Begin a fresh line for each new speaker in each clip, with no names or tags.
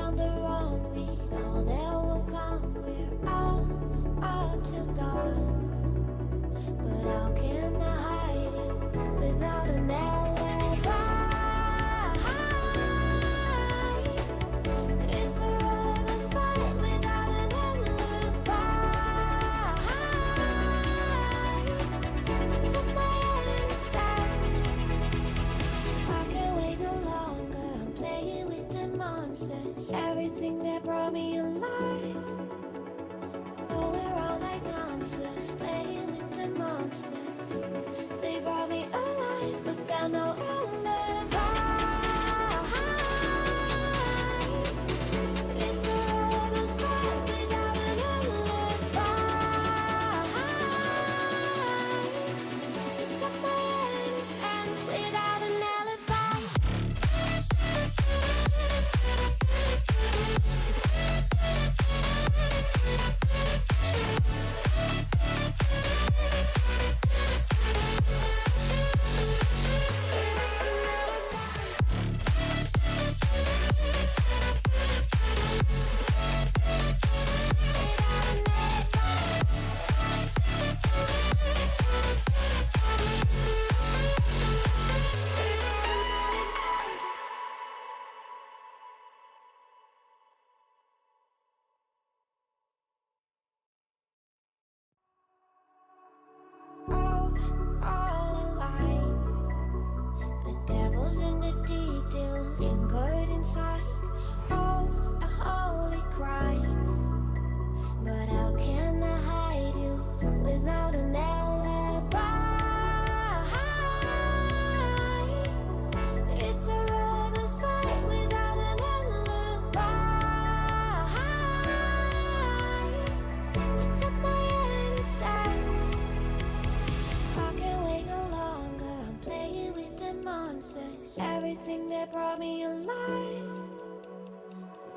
on the run, we know there will come. We're all up till dawn. But how can I hide you without an alibi? It's a lover's fight without an alibi. Took my innocence. I can't wait no longer. I'm playing with the monsters. Everything that brought me alive. Oh, we're all like monsters, playing with the monsters. They brought me alive, but got no alibi. It's a lover's fight without an alibi. You took my innocence without an alibi. All alive. The devil's in the detail, lingered inside. Oh, a holy crime. But how can I hide you without an alibi? It's a lover's fight without an alibi. You took my innocence. I can't wait no longer. I'm playing with the monsters. Everything that brought me alive.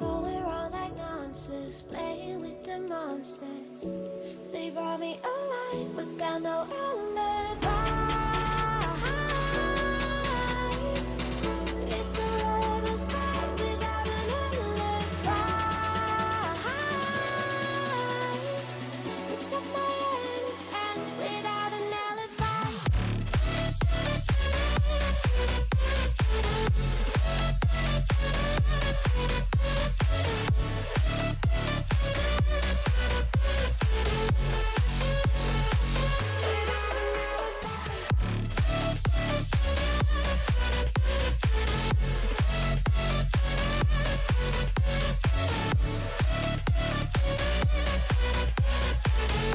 Oh, we're all like monsters, playing with the monsters. They brought me alive, but got no alibi. It's a lover's fight without an alibi. You took my innocence without an alibi. 'Cause I can't wait no longer. I'm playing with the monsters. Everything that brought me alive. Oh, we're all like monsters, playing with the monsters. They brought me alive, but got no alibi. It's a lover's fight without an alibi. You took my innocence without an alibi. 'Cause I can't wait no longer. I'm playing with the monsters. Everything that brought me alive.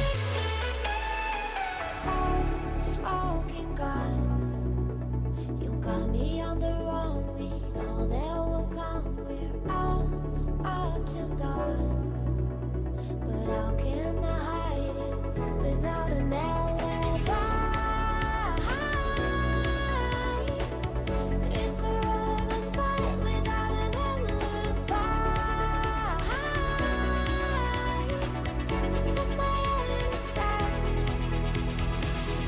Oh, we're all like monsters, playing with the monsters. They brought me alive, but got no alibi. Oh, smoking gun. You got me on the run. We know there will come. We're all up till dawn. But how can I hide you without an alibi? It's a lover's fight without an alibi. You took my innocence.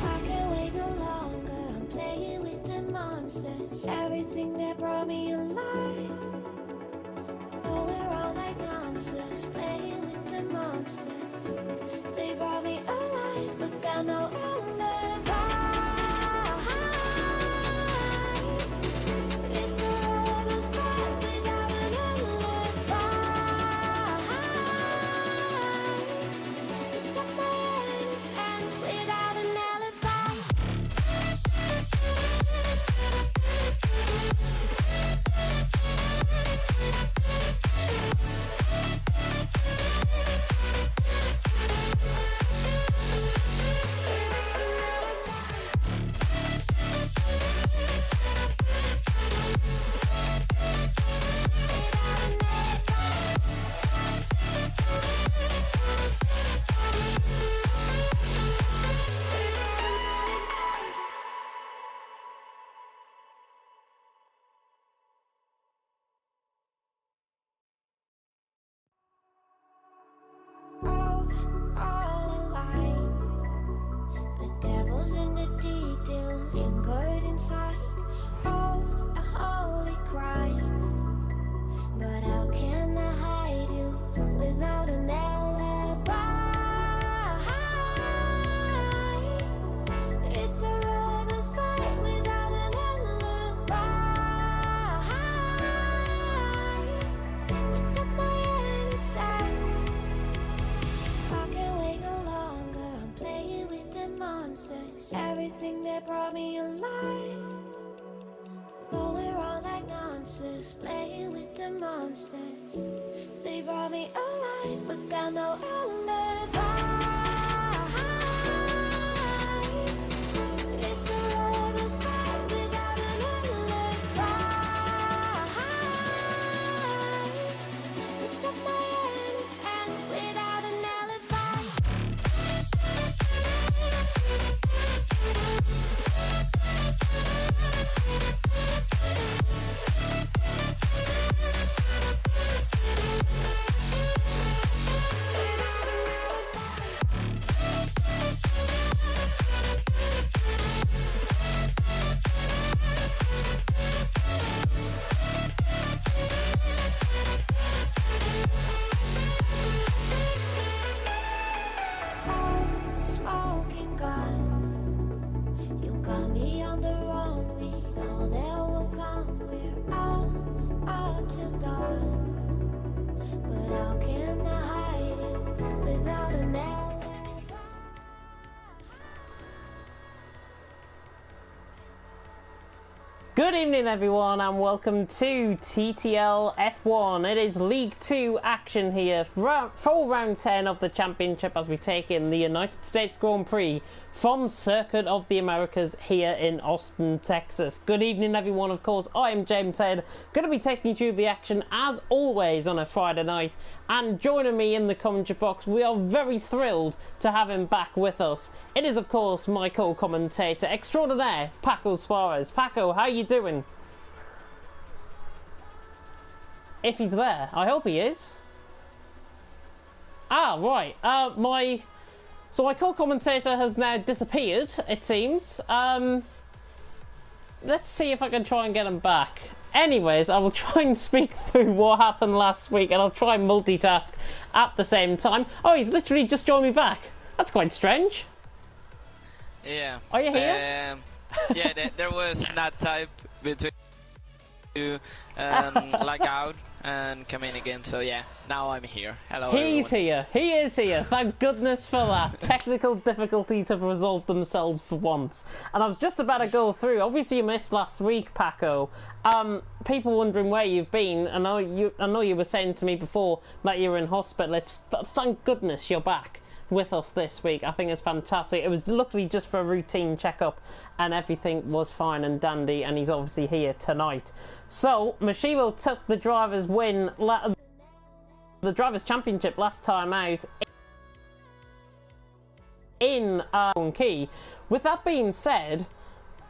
I can't wait no longer. I'm playing with the monsters. Everything that brought me alive. Oh, we're all like monsters, playing with the monsters. They brought me alive, but got no alibi. It's a lover's fight without an alibi. You took my innocence without an alibi. brought me alive. Going wrong like nonsense, playing with the monsters. They brought me alive, but got no alibi. It's a lover's fight without an alibi. It took my innocence without an alibi. Smoking gun, you got me on the run. We know that will come. We're out up till dawn, but how can I hide it without an alibi?
Good evening everyone and welcome to TTL F1. It is League 2 action here for round 10 of the championship as we take in the United States Grand Prix from Circuit of the Americas here in Austin, Texas. Good evening everyone. Of course, I am James Head, going to be taking you through the action as always on a Friday night, and joining me in the commentary box, we are very thrilled to have him back with us. It is of course my co-commentator extraordinaire, Paco Suarez. Paco, how you doing? If he's there, I hope he is. Ah, right. My co-commentator has now disappeared, it seems. Let's see if I can try and get him back. Anyways, I will try and speak through what happened last week, and I'll try and multitask at the same time. Oh, he's literally just joined me back. That's quite strange.
Yeah.
Are you here?
Yeah, there was that type between you lag out and come in again. So yeah, now I'm here. Hello
He's
everyone.
here. He is here. Thank goodness for that. Technical difficulties have resolved themselves for once. And I was just about to go through. Obviously, you missed last week, Paco. People wondering where you've been. I know you were saying to me before that you were in hospital. Thank goodness you're back with us this week. I think it's fantastic. It was luckily just for a routine checkup and everything was fine and dandy, and he's obviously here tonight. So Mashivo took the drivers' win, the drivers' championship last time out in Key. With that being said,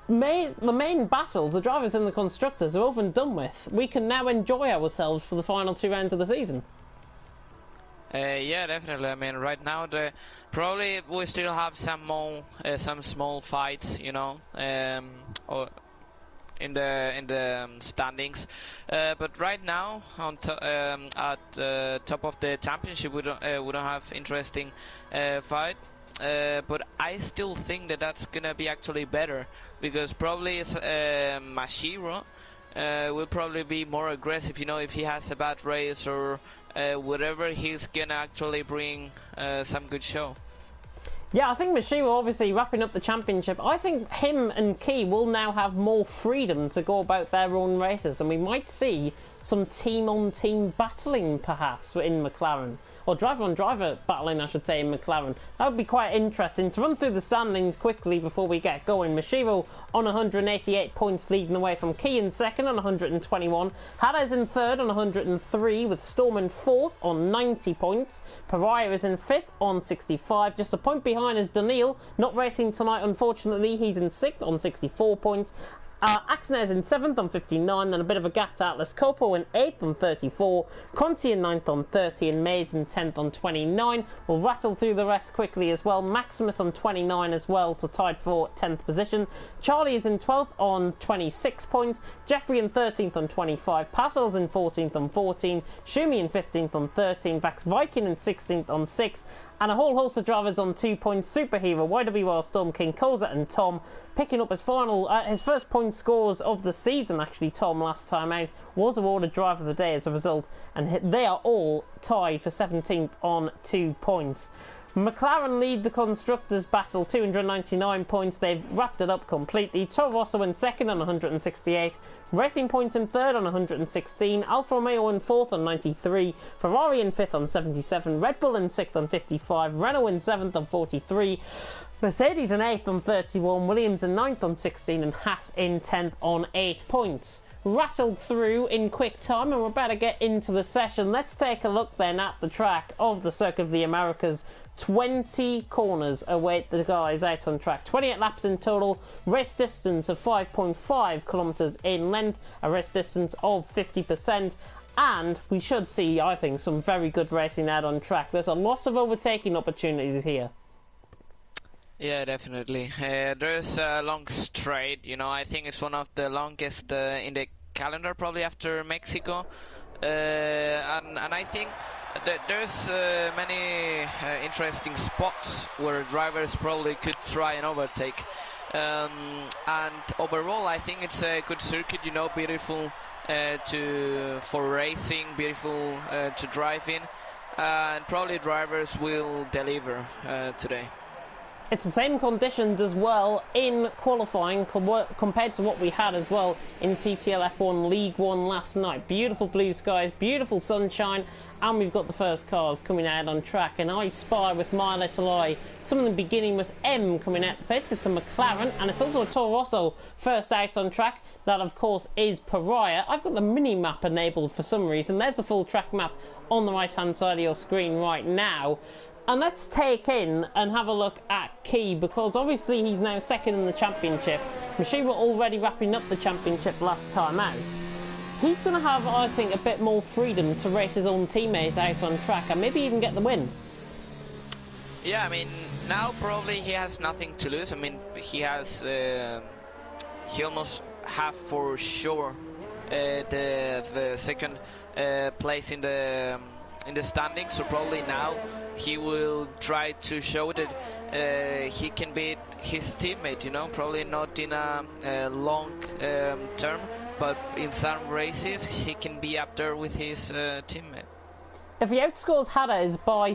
the main battles, the drivers and the constructors, are over and done with. We can now enjoy ourselves for the final 2 rounds of the season.
Yeah, definitely. I mean, right now probably we still have some small fights, you know, or in the standings. But right now, at top of the championship, we don't have interesting fight. But I still think that's gonna be actually better, because probably Mashiro will probably be more aggressive, you know, if he has a bad race or whatever. He's gonna actually bring some good show.
Yeah, I think Mashiro obviously wrapping up the championship. I think him and Key will now have more freedom to go about their own races, and we might see some team-on-team battling perhaps in McLaren. Or driver-on-driver battling, I should say, in McLaren. That would be quite interesting. To run through the standings quickly before we get going, Mashiro on 188 points, leading away from Key in second on 121. Hades in third on 103, with Storm in fourth on 90 points. Pariah is in fifth on 65. Just a point behind is Daniil, not racing tonight, unfortunately. He's in sixth on 64 points. Axnes in 7th on 59, then a bit of a gap to Atlas Copo in 8th on 34, Conti in 9th on 30, and Mays in 10th on 29. We'll rattle through the rest quickly as well. Maximus on 29 as well, so tied for 10th position. Charlie is in 12th on 26 points, Jeffrey in 13th on 25, Passel's in 14th on 14, Shumi in 15th on 13, Vax Viking in 16th on 6, and a whole host of drivers on 2 points. Superhero, YWR Storm King, Koza and Tom picking up his first point scores of the season. Actually, Tom last time out was awarded driver of the day as a result, and they are all tied for 17th on 2 points. McLaren lead the Constructors' battle, 299 points. They've wrapped it up completely. Toro Rosso in second on 168. Racing Point in third on 116. Alfa Romeo in fourth on 93. Ferrari in fifth on 77. Red Bull in sixth on 55. Renault in seventh on 43. Mercedes in eighth on 31. Williams in ninth on 16. And Haas in 10th on 8 points. Rattled through in quick time, and we're about to get into the session. Let's take a look then at the track of the Circuit of the Americas. 20 corners await the guys out on track. 28 laps in total. Race distance of 5.5 kilometers in length. A race distance of 50%. And we should see, I think, some very good racing out on track. There's a lot of overtaking opportunities here.
Yeah, definitely. There's a long straight, you know, I think it's one of the longest in the calendar, probably after Mexico. And I think that there's many interesting spots where drivers probably could try and overtake. And overall, I think it's a good circuit, you know, beautiful for racing, beautiful to drive in. And probably drivers will deliver today.
It's the same conditions as well in qualifying compared to what we had as well in TTL F1 League 1 last night. Beautiful blue skies, beautiful sunshine, and we've got the first cars coming out on track. And I spy with my little eye something beginning with M coming out the pits. It's a McLaren, and it's also a Toro Rosso first out on track. That, of course, is Pariah. I've got the mini-map enabled for some reason. There's the full track map on the right-hand side of your screen right now. And let's take in and have a look at Key, because obviously he's now second in the championship. Mashira already wrapping up the championship last time out. He's going to have, I think, a bit more freedom to race his own teammates out on track and maybe even get the win.
Yeah, I mean, now probably he has nothing to lose. I mean, he has, he almost have for sure the second place in the standings, so probably now he will try to show that he can beat his teammate, you know, probably not in a long term, but in some races he can be up there with his teammate.
If he outscores Hadders by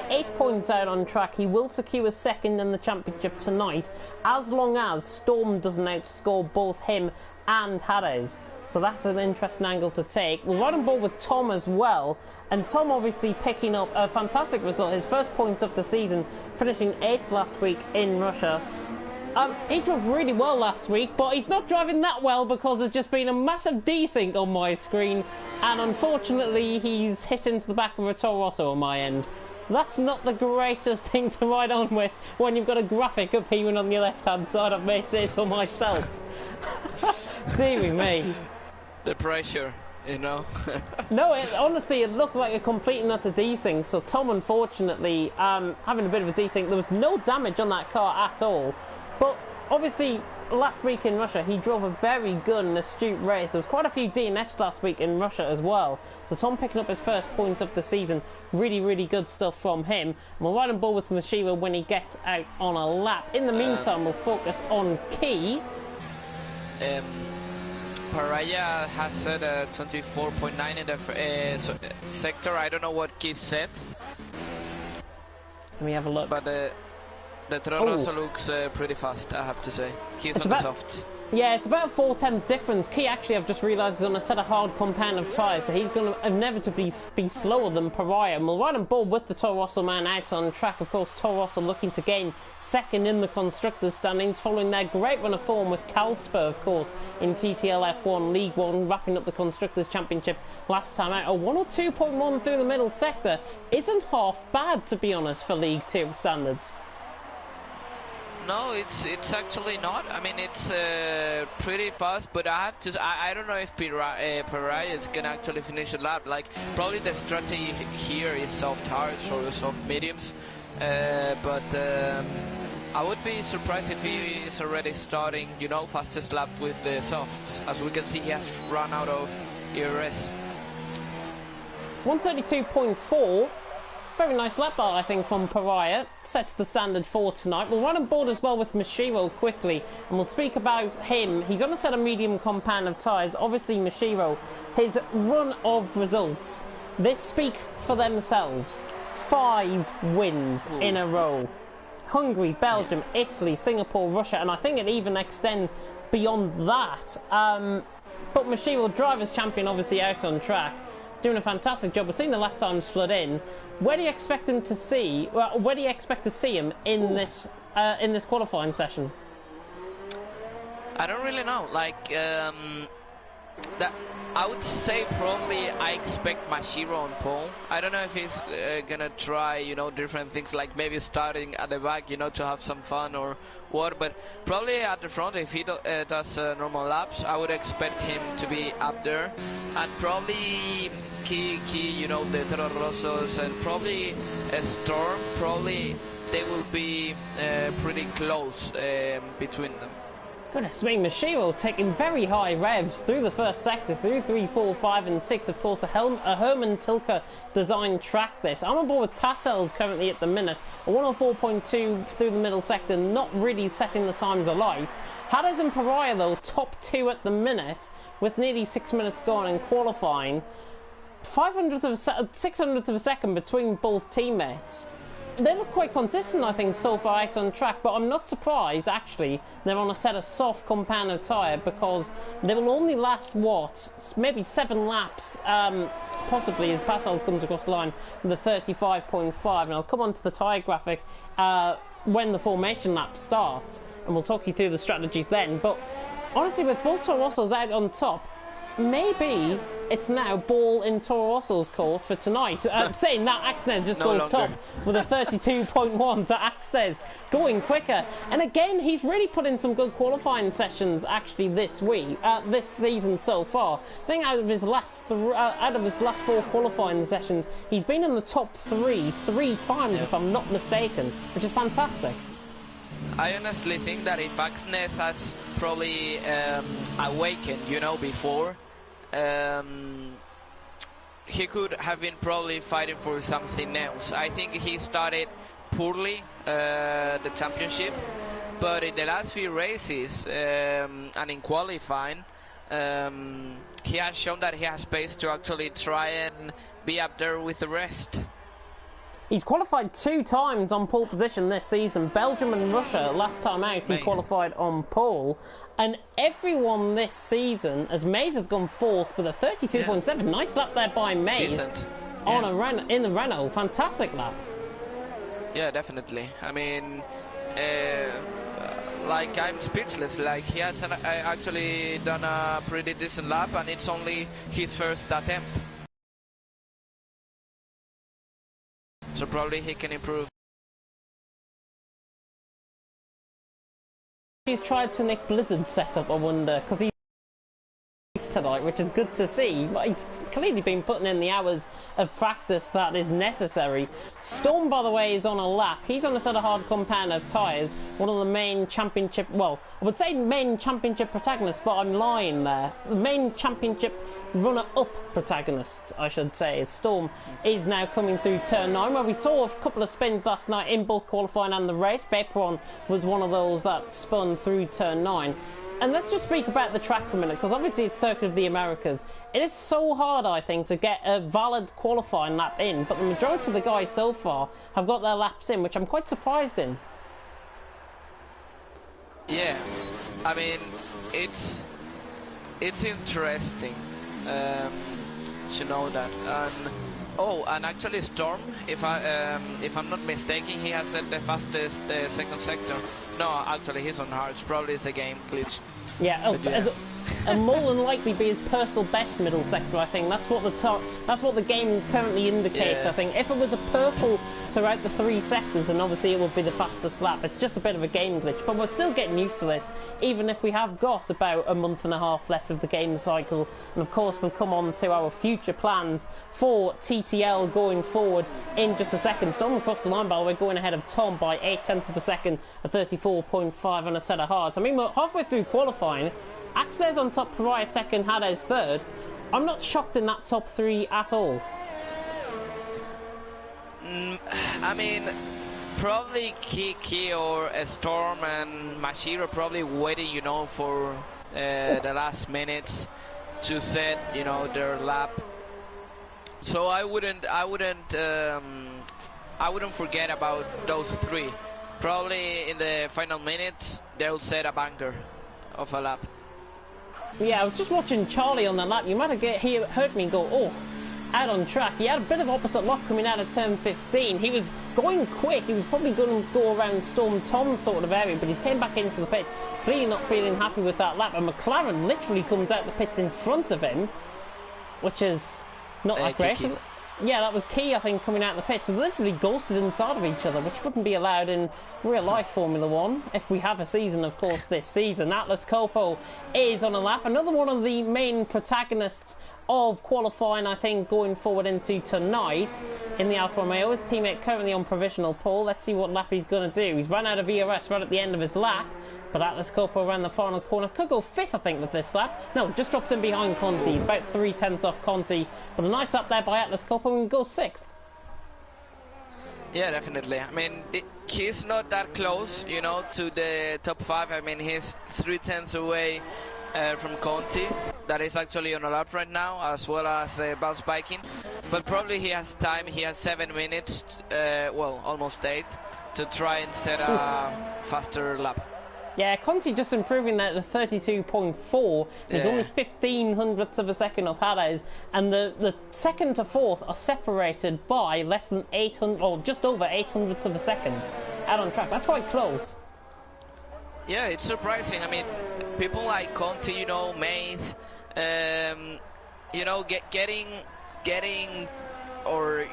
8 points out on track, he will secure second in the championship tonight, as long as Storm doesn't outscore both him and Hadders. So that's an interesting angle to take. We're right on board with Tom as well, and Tom obviously picking up a fantastic result, his first points of the season, finishing 8th last week in Russia. He drove really well last week, but he's not driving that well because there's just been a massive desync on my screen, and unfortunately he's hit into the back of a Toro Rosso on my end. That's not the greatest thing to ride on with when you've got a graphic appearing on the left-hand side, I may say so myself. Dear me.
The pressure, you know.
No, honestly, it looked like a complete and utter desync. So Tom, unfortunately, having a bit of a desync. There was no damage on that car at all. But obviously, last week in Russia, he drove a very good and astute race. There was quite a few DNFs last week in Russia as well. So Tom picking up his first points of the season. Really, really good stuff from him. And we'll ride on board with Mashira when he gets out on a lap. In the meantime, we'll focus on Key.
Pariah has said 24.9 in the sector. I don't know what Keith said.
Let me have a look.
But the Toro Rosso looks pretty fast, I have to say. He's on the softs.
Yeah, it's about a 4/10 difference. Key actually, I've just realised, is on a set of hard compound of tyres, so he's going to inevitably be slower than Pariah. And we'll ride on board with the Toro Rosso man out on track. Of course, Toro Rosso looking to gain second in the Constructors' standings, following their great run of form with Calsper, of course, in TTL F1 League 1, wrapping up the Constructors' Championship last time out. A 102.1 through the middle sector isn't half bad, to be honest, for League 2 standards.
No, it's actually not. I mean, it's pretty fast, but I have to. I don't know if Pariah is gonna actually finish a lap. Like, probably the strategy here is soft hards or soft mediums, but I would be surprised if he is already starting, you know, fastest lap with the softs. As we can see, he has run out of ERS.
132.4. Very nice lap bar, I think, from Pariah. Sets the standard for tonight. We'll run on board as well with Mashiro quickly, and we'll speak about him. He's on a set of medium compound of tyres. Obviously, Mashiro, his run of results, they speak for themselves. 5 wins in a row. Hungary, Belgium, Italy, Singapore, Russia, and I think it even extends beyond that. But Mashiro, Drivers' Champion, obviously out on track, doing a fantastic job. We've seen the lap times flood in. Where do you expect him to see? Well, where do you expect to see him in this qualifying session?
I don't really know. Like that, I would say probably I expect Mashiro on pole. I don't know if he's gonna try, you know, different things, like maybe starting at the back, you know, to have some fun or what. But probably at the front, if he does normal laps, I would expect him to be up there, and probably Key, you know, the Toro Rossos, and probably a Storm. Probably they will be pretty close between them.
Goodness me, Mashiro taking very high revs through the first sector, through 3, 4, 5 and 6. Of course, a Herman Tilke designed track this. I'm on board with Passel's currently at the minute. A 104.2 through the middle sector, not really setting the times alight. Hades and Pariah, though, top 2 at the minute, with nearly 6 minutes gone in qualifying. 600ths of a second between both teammates. They look quite consistent, I think, so far out on track, but I'm not surprised, actually, they're on a set of soft compound tyre, because they will only last, what, maybe 7 laps, possibly, as Pascal comes across the line with a 35.5, and I'll come on to the tyre graphic when the formation lap starts, and we'll talk you through the strategies then. But honestly, with both Toro Rossos out on top, maybe it's now ball in Toro Rosso's court for tonight. Saying that, Axnes just goes top with a 32.1 to Axnes, going quicker. And again, he's really put in some good qualifying sessions actually this week, this season so far. I think out of his last 4 qualifying sessions, he's been in the top 3 times, if I'm not mistaken, which is fantastic.
I honestly think that if Axnes has probably awakened, you know, before, he could have been probably fighting for something else. I think he started poorly the championship, but in the last few races and in qualifying, he has shown that he has space to actually try and be up there with the rest.
He's qualified 2 times on pole position this season. Belgium and Russia, last time out, he qualified on pole. And everyone this season, as Mays has gone 4th with a 32.7. Yeah. Nice lap there by Mays.
Decent.
On in the Renault. Fantastic lap.
Yeah, definitely. I mean, like, I'm speechless. Like, he has actually done a pretty decent lap, and it's only his first attempt. So probably he can improve.
He's tried to nick Blizzard's setup, I wonder, because he's tonight, which is good to see, but he's clearly been putting in the hours of practice that is necessary. Storm, by the way, is on a lap. He's on a set of hard compound of tyres, one of the main championship, well, I would say main championship protagonists, but I'm lying there. The main championship runner-up protagonists, I should say, is Storm, is now coming through turn 9, where we saw a couple of spins last night in both qualifying and the race. Bepron was one of those that spun through turn 9. And let's just speak about the track for a minute, because obviously it's Circuit of the Americas. It is so hard, I think, to get a valid qualifying lap in, but the majority of the guys so far have got their laps in, which I'm quite surprised in.
Yeah, I mean, it's interesting to know that. And actually Storm, if I'm not mistaken, he has set the fastest second sector. No, actually he's on hards. Probably it's a game glitch.
Yeah, and more than likely be his personal best middle sector. I think that's what the game currently indicates. Yeah. I think if it was a purple throughout the 3 sectors, then obviously it would be the fastest lap. It's just a bit of a game glitch, but we're still getting used to this, even if we have got about a month and a half left of the game cycle. And of course, we'll come on to our future plans for TTL going forward in just a second. Storm across the line, by the way, going ahead of Tom by 0.8 of a second, a 34.5 on a set of hards. I mean, we're halfway through qualifying. Axnes on top, Pariah second, Hades third. I'm not shocked in that top 3 at all.
I mean, probably Kiki or Storm and Mashiro probably waiting, you know, for the last minutes to set, you know, their lap. So I wouldn't I wouldn't forget about those three. Probably in the final minutes, they'll set a banger of a lap.
Yeah, I was just watching Charlie on the lap. You might have heard me go, oh, out on track. He had a bit of opposite lock coming out of turn 15. He was going quick. He was probably going to go around Storm Tom sort of area, but he came back into the pits, clearly not feeling happy with that lap. And McLaren literally comes out the pits in front of him, which is not that great.
Kiki.
Yeah, that was Key, I think, coming out of the pits. They literally ghosted inside of each other, which wouldn't be allowed in real-life Formula 1, if we have a season, of course, this season. Atlas Coppo is on a lap. Another one of the main protagonists of qualifying, I think, going forward into tonight in the Alfa Romeo. His teammate currently on provisional pole. Let's see what lap he's going to do. He's run out of ERS right at the end of his lap, but Atlas Coppo around the final corner. Could go fifth, I think, with this lap. No, just drops in behind Conti. He's about 3/10 off Conti, but a nice lap there by Atlas Coppo and goes sixth.
Yeah, definitely. I mean, he's not that close, you know, to the top 5. I mean, he's 3/10 away from Conti, that is actually on a lap right now, as well as Bounce Biking. But probably he has time. He has 7 minutes, well, almost 8, to try and set a faster lap.
Yeah, Conti just improving that to 32.4. He's only 15 hundredths of a second off Hadders, and the second to fourth are separated by less than 800, or just over 8 hundredths of a second out on track. That's quite close.
Yeah, it's surprising. I mean, people like Conti, you know, Maith, you know, getting or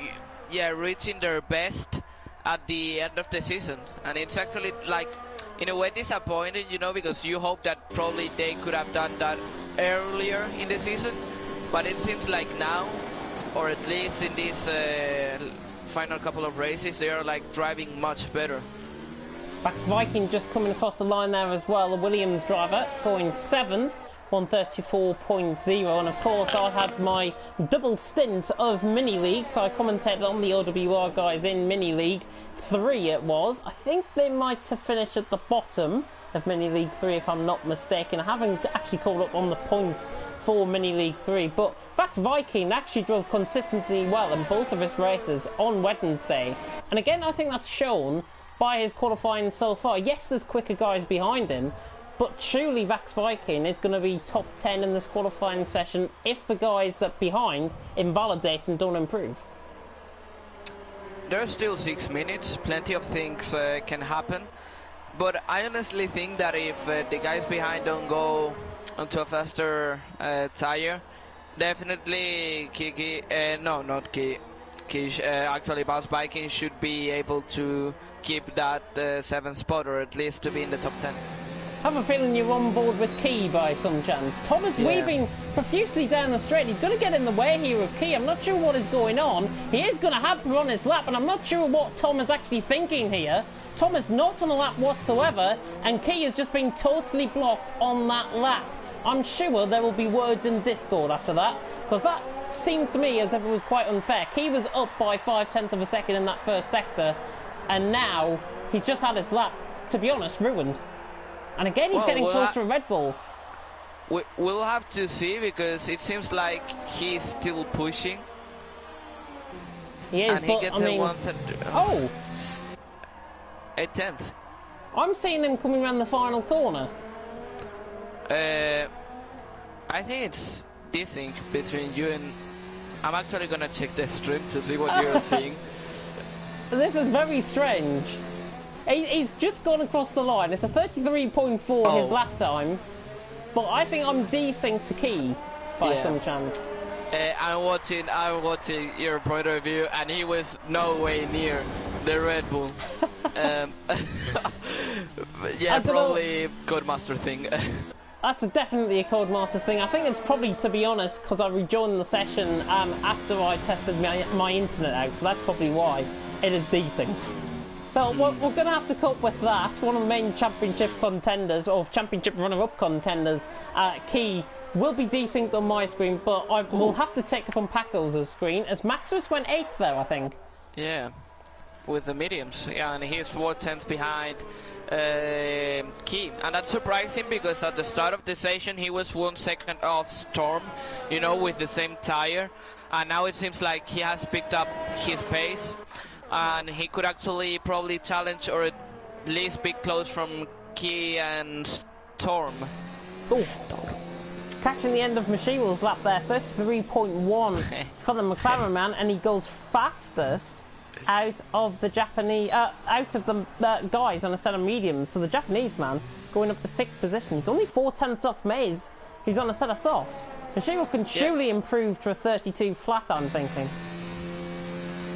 reaching their best at the end of the season, and it's actually like, in a way, disappointing, you know, because you hope that probably they could have done that earlier in the season, but it seems like now, or at least in these final couple of races, they are like driving much better.
Max Viking just coming across the line there as well, the Williams driver going 7th, 134.0, and of course I had my double stint of Mini League, so I commentated on the OWR guys in Mini League 3 it was. I think they might have finished at the bottom of Mini League 3 if I'm not mistaken. I haven't actually called up on the points for Mini League 3, but Max Viking actually drove consistently well in both of his races on Wednesday, and again I think that's shown by his qualifying so far. Yes, there's quicker guys behind him, but truly Vax Viking is going to be top 10 in this qualifying session if the guys up behind invalidate and don't improve.
There's still 6 minutes, plenty of things can happen, but I honestly think that if the guys behind don't go onto a faster tire, definitely Kiki, no, not Kiki, actually Bounce Biking should be able to keep that 7th spot, or at least to be in the top 10.
I have a feeling you're on board with Key by some chance. Tom is weaving profusely down the straight. He's going to get in the way here of Key. I'm not sure what is going on. He is going to have to run his lap, and I'm not sure what Tom is actually thinking here. Tom is not on a lap whatsoever, and Key has just been totally blocked on that lap. I'm sure there will be words in Discord after that, because that seemed to me as if it was quite unfair. Key was up by 5/10 of a second in that first sector, and now he's just had his lap, to be honest, ruined. And again, he's getting close to a Red Bull.
We'll have to see, because it seems like he's still pushing.
He is,
and he gets
oh!
a 10th.
I'm seeing him coming around the final corner.
I think it's desync between you and... I'm actually gonna check the stream to see what you're seeing.
This is very strange. He's just gone across the line. It's a 33.4 his lap time, but I think I'm desynced to Key by some chance.
I'm watching your point of view, and he was no way near the Red Bull. Yeah, probably Codemaster thing.
That's definitely a Codemasters thing. I think it's probably, to be honest, because I rejoined the session after I tested my internet out, so that's probably why it is desynced. So we're going to have to cope with that. One of the main championship contenders, or championship runner-up contenders, Key, will be desynced on my screen, but I will have to take it on Paco's screen, as Maximus went 8th there, I think.
Yeah, with the mediums. Yeah, and he's 4/10 behind Key. And that's surprising, because at the start of the session, he was 1 second off Storm, you know, with the same tire. And now it seems like he has picked up his pace. and he could actually probably challenge or at least be close from Key and Storm.
Ooh. Catching the end of Mashiro's lap there, 33.1 for the McLaren man, and he goes fastest out of the Japanese, out of the guys on a set of mediums. So the Japanese man going up to 6th position. He's only 4/10 off Maze, who's on a set of softs. Mashiro can surely improve to a 32 flat, I'm thinking.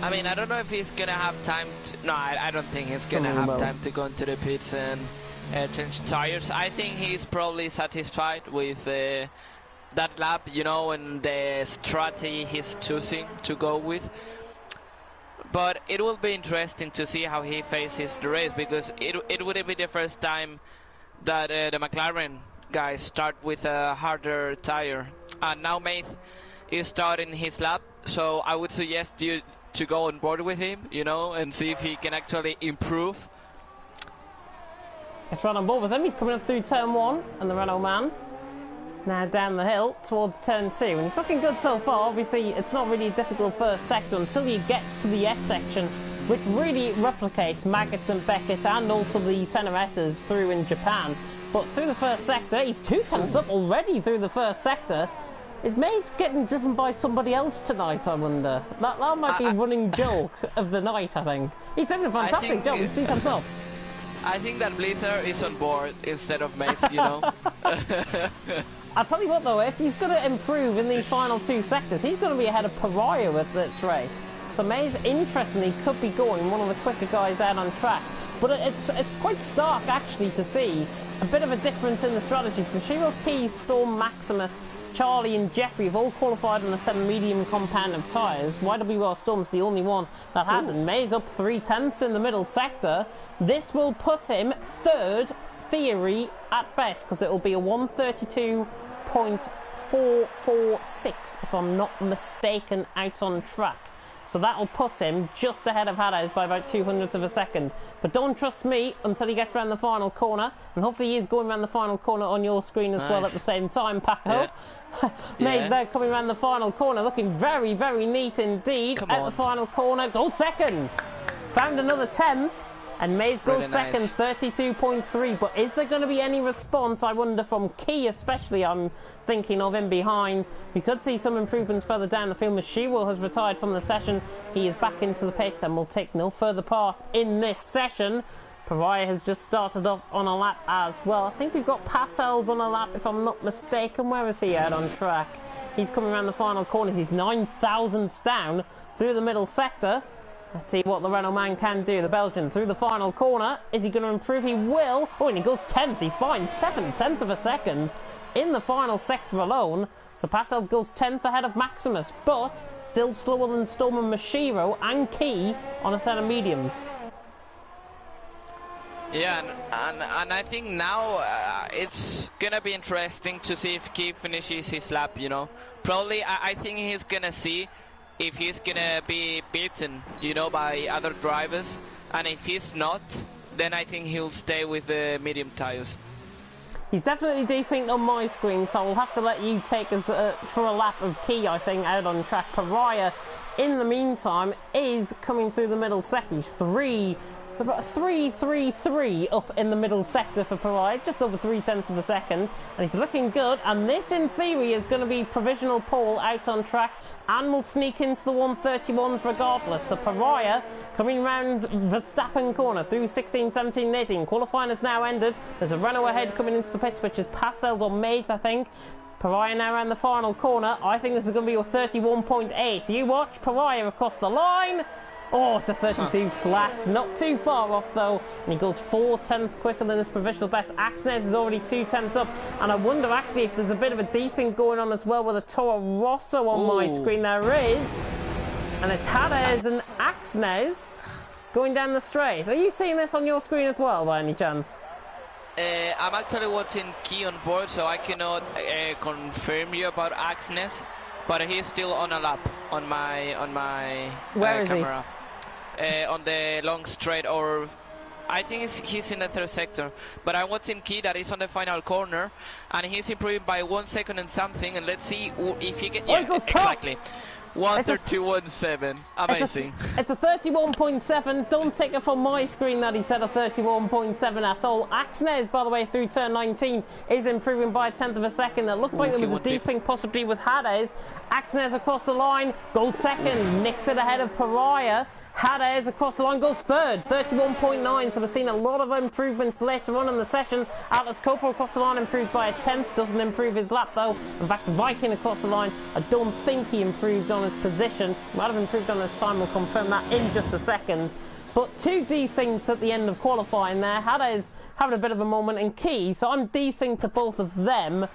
I mean, I don't know if he's gonna have time to... No, I don't think he's gonna have time to go into the pits and change tires. I think he's probably satisfied with that lap, you know, and the strategy he's choosing to go with. But it will be interesting to see how he faces the race, because it would be the first time that the McLaren guys start with a harder tire. And now Maith is starting his lap, so I would suggest you to go on board with him, you know, and see if he can actually improve.
It's right on board with him. He's coming up through turn 1, and the Renault man now down the hill towards turn 2, and it's looking good so far. Obviously, it's not really a difficult first sector until you get to the S section, which really replicates Maggots and Beckett and also the Senna S's through in Japan. But through the first sector, he's 2/10 up already through the first sector. Is Maze getting driven by somebody else tonight, I wonder? That might be a running joke of the night, I think. He's doing a fantastic job, he's 2/10 up.
I think that Blither is on board instead of Maith, you know.
I'll tell you what though, if he's going to improve in these final 2 sectors, he's going to be ahead of Pariah with this race. So Maze, interestingly, could be going one of the quicker guys out on track. But it's quite stark actually to see a bit of a difference in the strategy. Shiro Key, Storm, Maximus, Charlie and Jeffrey have all qualified on a 7 medium compound of tyres. YWR Storm's the only one that hasn't. Maze up 3/10 in the middle sector. This will put him 3rd, theory at best, because it will be a 132.446 if I'm not mistaken out on track. So that'll put him just ahead of Hades by about 200ths of a second. But don't trust me until he gets around the final corner, and hopefully he is going around the final corner on your screen as well at the same time, Paco. Maze there coming around the final corner, looking very, very neat indeed. The final corner, goes second. Found another 10th. And Maze goes second, 32.3. But is there going to be any response, I wonder, from Key especially, I'm thinking of in behind? We could see some improvements further down the field. Mashiro has retired from the session. He is back into the pits and will take no further part in this session. Pariah has just started off on a lap as well. I think we've got Passels on a lap, if I'm not mistaken. Where is he out on track? He's coming around the final corners. He's 9 thousandths down through the middle sector. Let's see what the Renault man can do. The Belgian through the final corner. Is he going to improve? He will. Oh, and he goes 10th. He finds 7/10 of a second in the final sector alone. So Passels goes 10th ahead of Maximus, but still slower than Storm and Mashiro and Key on a set of mediums.
Yeah, and I think now it's gonna be interesting to see if Key finishes his lap, you know. Probably I think he's gonna see if he's gonna be beaten, you know, by other drivers, and if he's not, then I think he'll stay with the medium tires.
He's definitely decent on my screen, so I'll have to let you take us for a lap of Key, I think, out on track. Pariah, in the meantime, is coming through the middle sector. He's 3.333 up in the middle sector for Pariah, just over 3/10 of a second, and he's looking good. And this, in theory, is going to be provisional pole out on track, and will sneak into the 131s regardless. So Pariah coming round Verstappen corner through 16, 17, 18. Qualifying has now ended. There's a Renault ahead coming into the pits, which is Passels or Mates, I think. Pariah now around the final corner. I think this is going to be a 31.8. You watch Pariah across the line. Oh, it's a 32 flat, not too far off though, and he goes 4/10 quicker than his provisional best. Axnes is already 2/10 up, and I wonder actually if there's a bit of a decent going on as well with a Toro Rosso on my screen. There is, and it's Hades and Axnes going down the straight. Are you seeing this on your screen as well by any chance?
I'm actually watching Key on board, so I cannot confirm you about Axnes, but he's still on a lap on my
Where is
camera. On the long straight, or I think he's in the 3rd sector, but I'm watching Key that is on the final corner, and he's improving by 1 second and something, and let's see if he can...
he goes top.
Exactly. 1:31.7. Amazing.
It's a 31.7. Don't take it from my screen that he said a 31.7 at all. Axnes, by the way, through turn 19 is improving by a tenth of a second. It looked like there was a desync possibly with Hades. Axnes across the line, goes second, nicks it ahead of Pariah. Hades across the line goes third, 31.9. So we're seeing a lot of improvements later on in the session. Atlas Coppo across the line improved by a tenth, doesn't improve his lap though. In fact, Viking across the line, I don't think he improved on his position. Might have improved on his time, we'll confirm that in just a second. But two desyncs at the end of qualifying there. Hades having a bit of a moment in Key, so I'm desynced to both of them.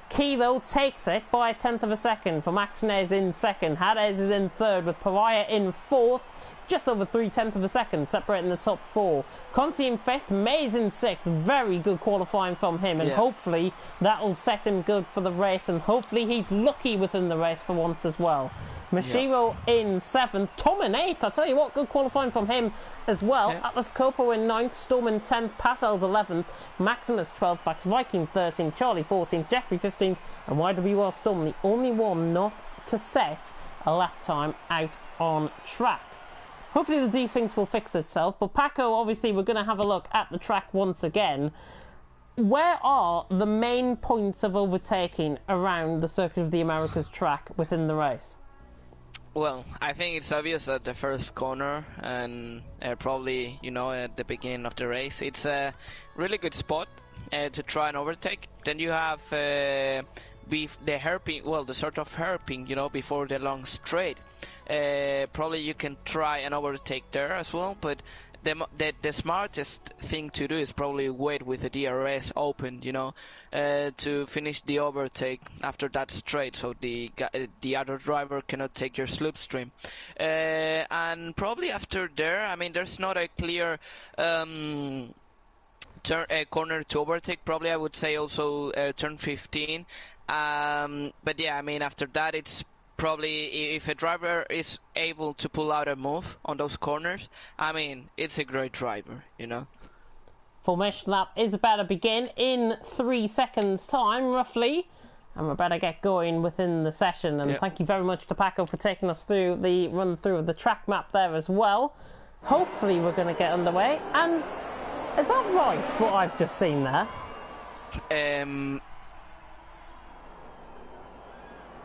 Key though takes it by a tenth of a second from Axnes in second. Hades is in third with Pariah in fourth. Just over 3/10 of a second separating the top four. Conti in fifth, Mays in sixth. Very good qualifying from him, and hopefully that will set him good for the race, and hopefully he's lucky within the race for once as well. Mashiro in seventh, Tom in eighth. I tell you what, good qualifying from him as well. Atlas Coppo in ninth, Storm in 10th, Passel's 11th, Maximus 12th, Max Viking 13th, Charlie 14th, Jeffrey 15th, and YWR Storm the only one not to set a lap time out on track. Hopefully the desyncs will fix itself, but Paco, obviously we're going to have a look at the track once again. Where are the main points of overtaking around the Circuit of the Americas track within the race?
Well, I think it's obvious at the first corner and probably, at the beginning of the race. It's a really good spot to try and overtake. Then you have the hairpin, the sort of hairpin, before the long straight. Probably you can try and overtake there as well, but the smartest thing to do is probably wait with the DRS open, to finish the overtake after that straight, so the other driver cannot take your slipstream. And probably after there, I mean, there's not a clear corner to overtake. Probably I would say also turn 15. But yeah, I mean, after that it's probably, if a driver is able to pull out a move on those corners, I mean, it's a great driver,
Formation lap is about to begin in 3 seconds time, roughly. And we're about to get going within the session. And thank you very much to Paco for taking us through the run through of the track map there as well. Hopefully we're going to get underway. And is that right, what I've just seen there?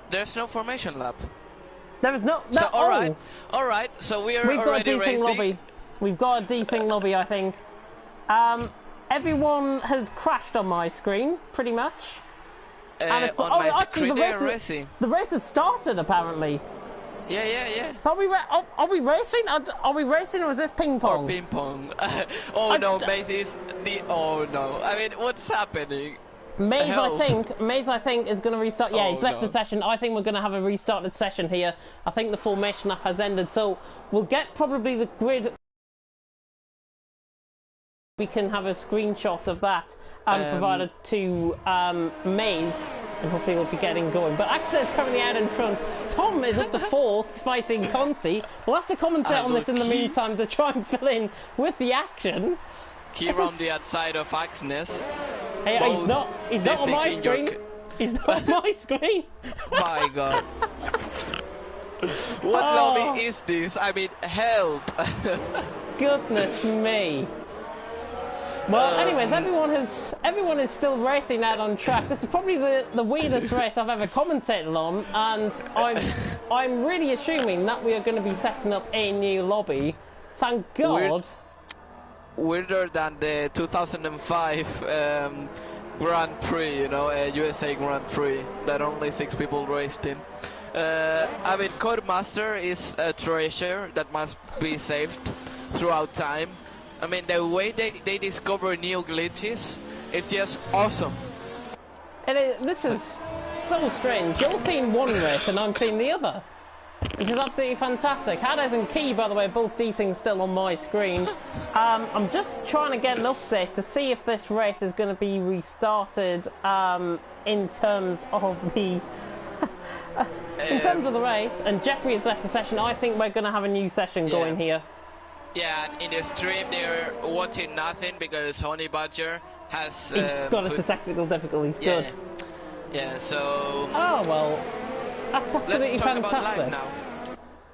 There's no formation lap.
There is no.
So all right. So we've already racing.
Lobby. We've got a desync lobby, I think. Everyone has crashed on my screen, pretty much.
And it's on my screen,
the race has started apparently.
Yeah.
So are we racing? Are we racing, or is this ping pong?
Or ping pong. Mate, oh no. I mean, what's happening?
Maze, I think, is going to restart. Yeah, he's left the session. I think we're going to have a restarted session here. I think the formation lap has ended, so we'll get probably the grid. We can have a screenshot of that provided to Maze, and hopefully we'll be getting going. But Axel is currently out in front. Tom is up to fourth, fighting Conti. We'll have to commentate on this in the meantime to try and fill in with the action.
Keep on the outside of Axnes.
Hey, he's not on my screen. He's not on my screen.
My God. What lobby is this? I mean, help.
Goodness me. Well, anyways, everyone is still racing out on track. This is probably the weirdest race I've ever commentated on, and I'm really assuming that we are going to be setting up a new lobby. Thank God.
Weirder than the 2005 Grand Prix, USA Grand Prix that only 6 people raced in. I mean, Codemaster is a treasure that must be saved throughout time. I mean, the way they discover new glitches, it's just awesome.
This is so strange. You're seeing one race and I'm seeing the other, which is absolutely fantastic. Hades and Key, by the way, both desync still on my screen. I'm just trying to get an update to see if this race is going to be restarted in terms of the race. And Jeffrey has left the session. I think we're going to have a new session going here.
Yeah, and in the stream they're watching nothing because Honey Badger has...
He's got into technical difficulties, good.
Yeah, so...
Oh, well, that's absolutely fantastic.
Let's talk about live now.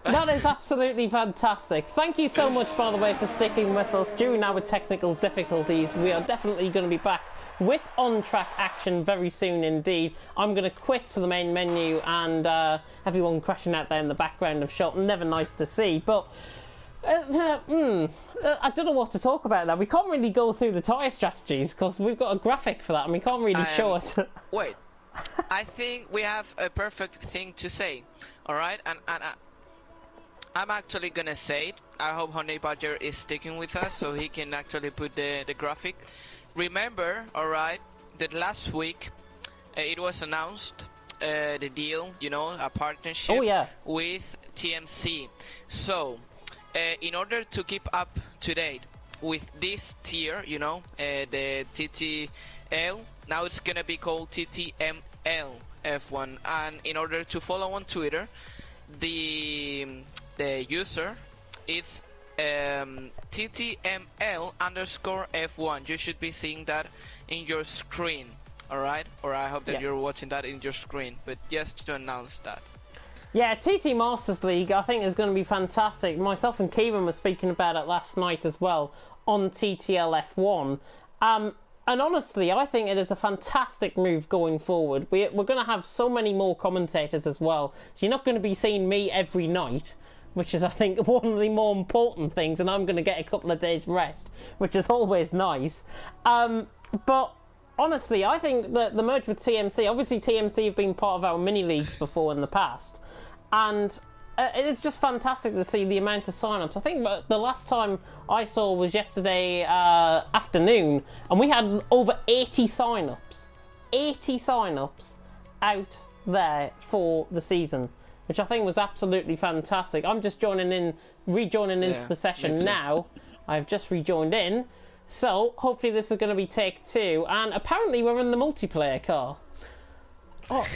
That is absolutely fantastic. Thank you so much, by the way, for sticking with us during our technical difficulties. We are definitely going to be back with on-track action very soon indeed. I'm going to quit to the main menu, and everyone crashing out there in the background of shot. Never nice to see, but I don't know what to talk about now. We can't really go through the tyre strategies because we've got a graphic for that, and we can't really show it.
Wait, I think we have a perfect thing to say. All right, and I'm actually gonna say it. I hope Honey Badger is sticking with us so he can actually put the graphic. Remember, alright, that last week it was announced the deal, you know, a partnership with TMC. So, in order to keep up to date with this tier, you know, the TTL, now it's gonna be called TTML F1. And in order to follow on Twitter, the user is TTML_F1. You should be seeing that in your screen, alright? Or I hope that you're watching that in your screen, but just to announce that.
Yeah, TT Masters League I think is going to be fantastic. Myself and Kieran were speaking about it last night as well on TTL F1. And honestly, I think it is a fantastic move going forward. We're going to have so many more commentators as well. So you're not going to be seeing me every night, which is, I think, one of the more important things, and I'm going to get a couple of days rest, which is always nice. But honestly, I think that the merge with TMC, obviously TMC have been part of our mini-leagues before in the past, and it's just fantastic to see the amount of sign-ups. I think the last time I saw was yesterday afternoon, and we had over 80 sign-ups. 80 sign-ups out there for the season, which I think was absolutely fantastic. I'm just rejoining into the session now. I've just rejoined in. So, hopefully this is going to be take 2. And apparently we're in the multiplayer car. Oh,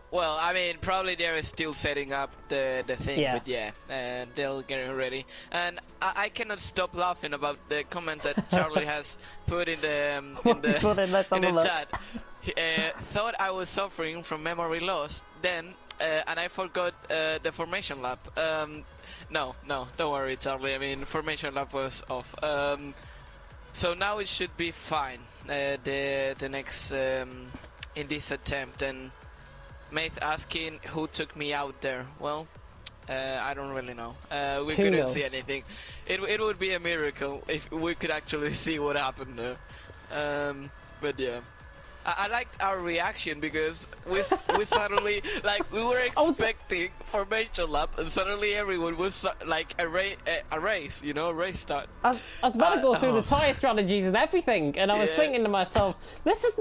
Well, I mean, probably they're still setting up the thing, but they'll get it ready. And I cannot stop laughing about the comment that Charlie has put in the chat. He thought I was suffering from memory loss, then and I forgot the formation lap. No, don't worry, Charlie. I mean, formation lap was off. So now it should be fine. The next in this attempt. And Maith asking who took me out there. Well, I don't really know. We couldn't see anything. It would be a miracle if we could actually see what happened there. But yeah. I liked our reaction because we suddenly, like, we were expecting formation lap, and suddenly everyone was like a race, you know, a race start.
I was about to go through the tyre strategies and everything, and I was thinking to myself, this is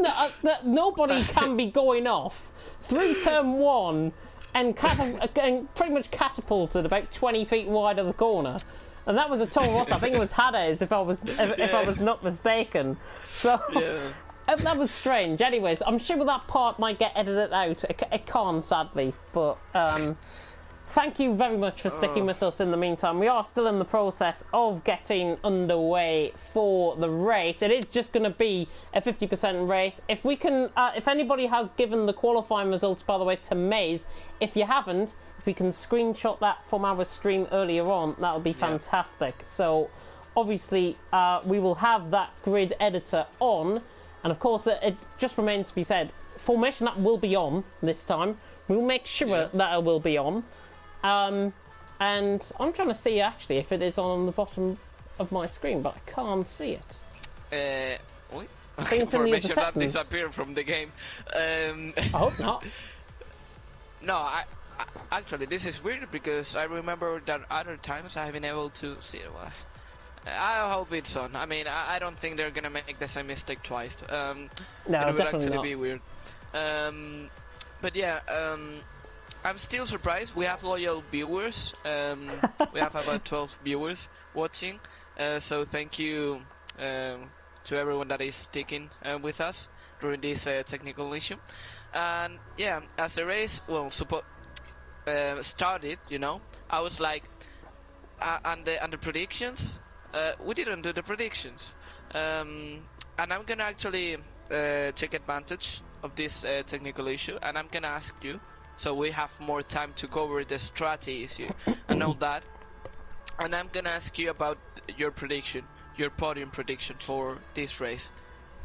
that nobody can be going off through turn 1 and pretty much catapulted about 20 feet wide of the corner. And that was a Toro Rosso. I think it was Hades, if I was not mistaken. So. Yeah. That was strange. Anyways, I'm sure that part might get edited out. It can't, sadly. But thank you very much for sticking with us in the meantime. We are still in the process of getting underway for the race. It is just going to be a 50% race. If we can, if anybody has given the qualifying results, by the way, to Maze, if you haven't, if we can screenshot that from our stream earlier on, that would be fantastic. So, obviously, we will have that grid editor on. And of course, it just remains to be said, formation that will be on this time. We'll make sure that it will be on. And I'm trying to see actually if it is on the bottom of my screen, but I can't see it.
Wait.
I think it's in the
formation
other
that
settings.
disappeared from the game.
I hope not.
No, I actually this is weird because I remember that other times I've been able to see it. I hope it's on. I mean, I don't think they're gonna make the same mistake twice.
No,
it would
definitely
actually
not.
be weird. But yeah, I'm still surprised. We have loyal viewers. We have about 12 viewers watching. So thank you to everyone that is sticking with us during this technical issue. And yeah, as the race started, you know, I was like, and the predictions. We didn't do the predictions, and I'm gonna actually take advantage of this technical issue, and I'm gonna ask you so we have more time to cover the strategies and all that. And I'm gonna ask you about your prediction, your podium prediction for this race.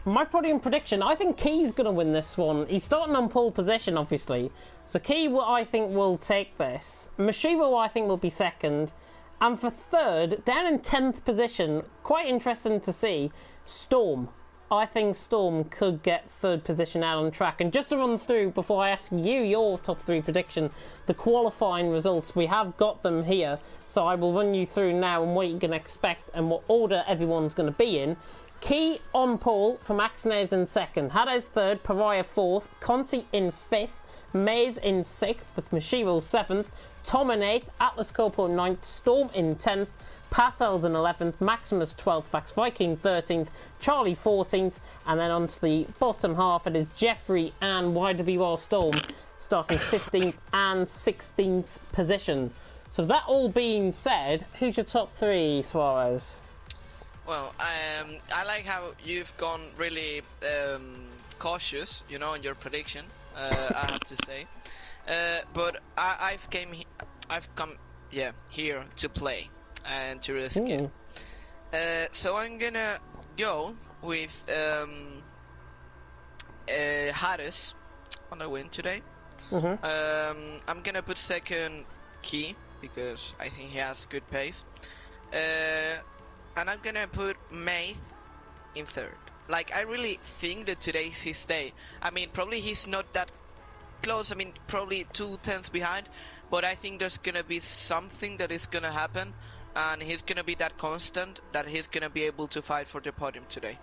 My podium prediction, I think Key's going to win this one. He's starting on pole position, obviously. So Key, I think, will take this. Mashiro, I think, will be second. And for third, down in 10th position, quite interesting to see, Storm. I think Storm could get third position out on track. And just to run through, before I ask you your top 3 prediction, the qualifying results, we have got them here. So I will run you through now and what you can expect and what order everyone's going to be in. Key on pole from Axnes in second, Hades third, Pariah fourth, Conti in fifth, Maze in sixth with Mashiro seventh, Tom in eighth, Atlas Copo ninth, Storm in 10th, Parcells in 11th, Maximus 12th, Vax Viking 13th, Charlie 14th, and then onto the bottom half it is Jeffrey and YWR Storm starting 15th and 16th position. So that all being said, who's your top 3, Suarez?
Well, I like how you've gone really cautious, you know, in your prediction. I have to say, but I've come here to play and to risk it. So I'm gonna go with Hades on the win today. I'm gonna put second Key because I think he has good pace. And I'm gonna put Maith in third. Like, I really think that today's his day. I mean, probably he's not that close. I mean, probably 2 tenths behind. But I think there's gonna be something that is gonna happen. And he's gonna be that constant that he's gonna be able to fight for the podium today.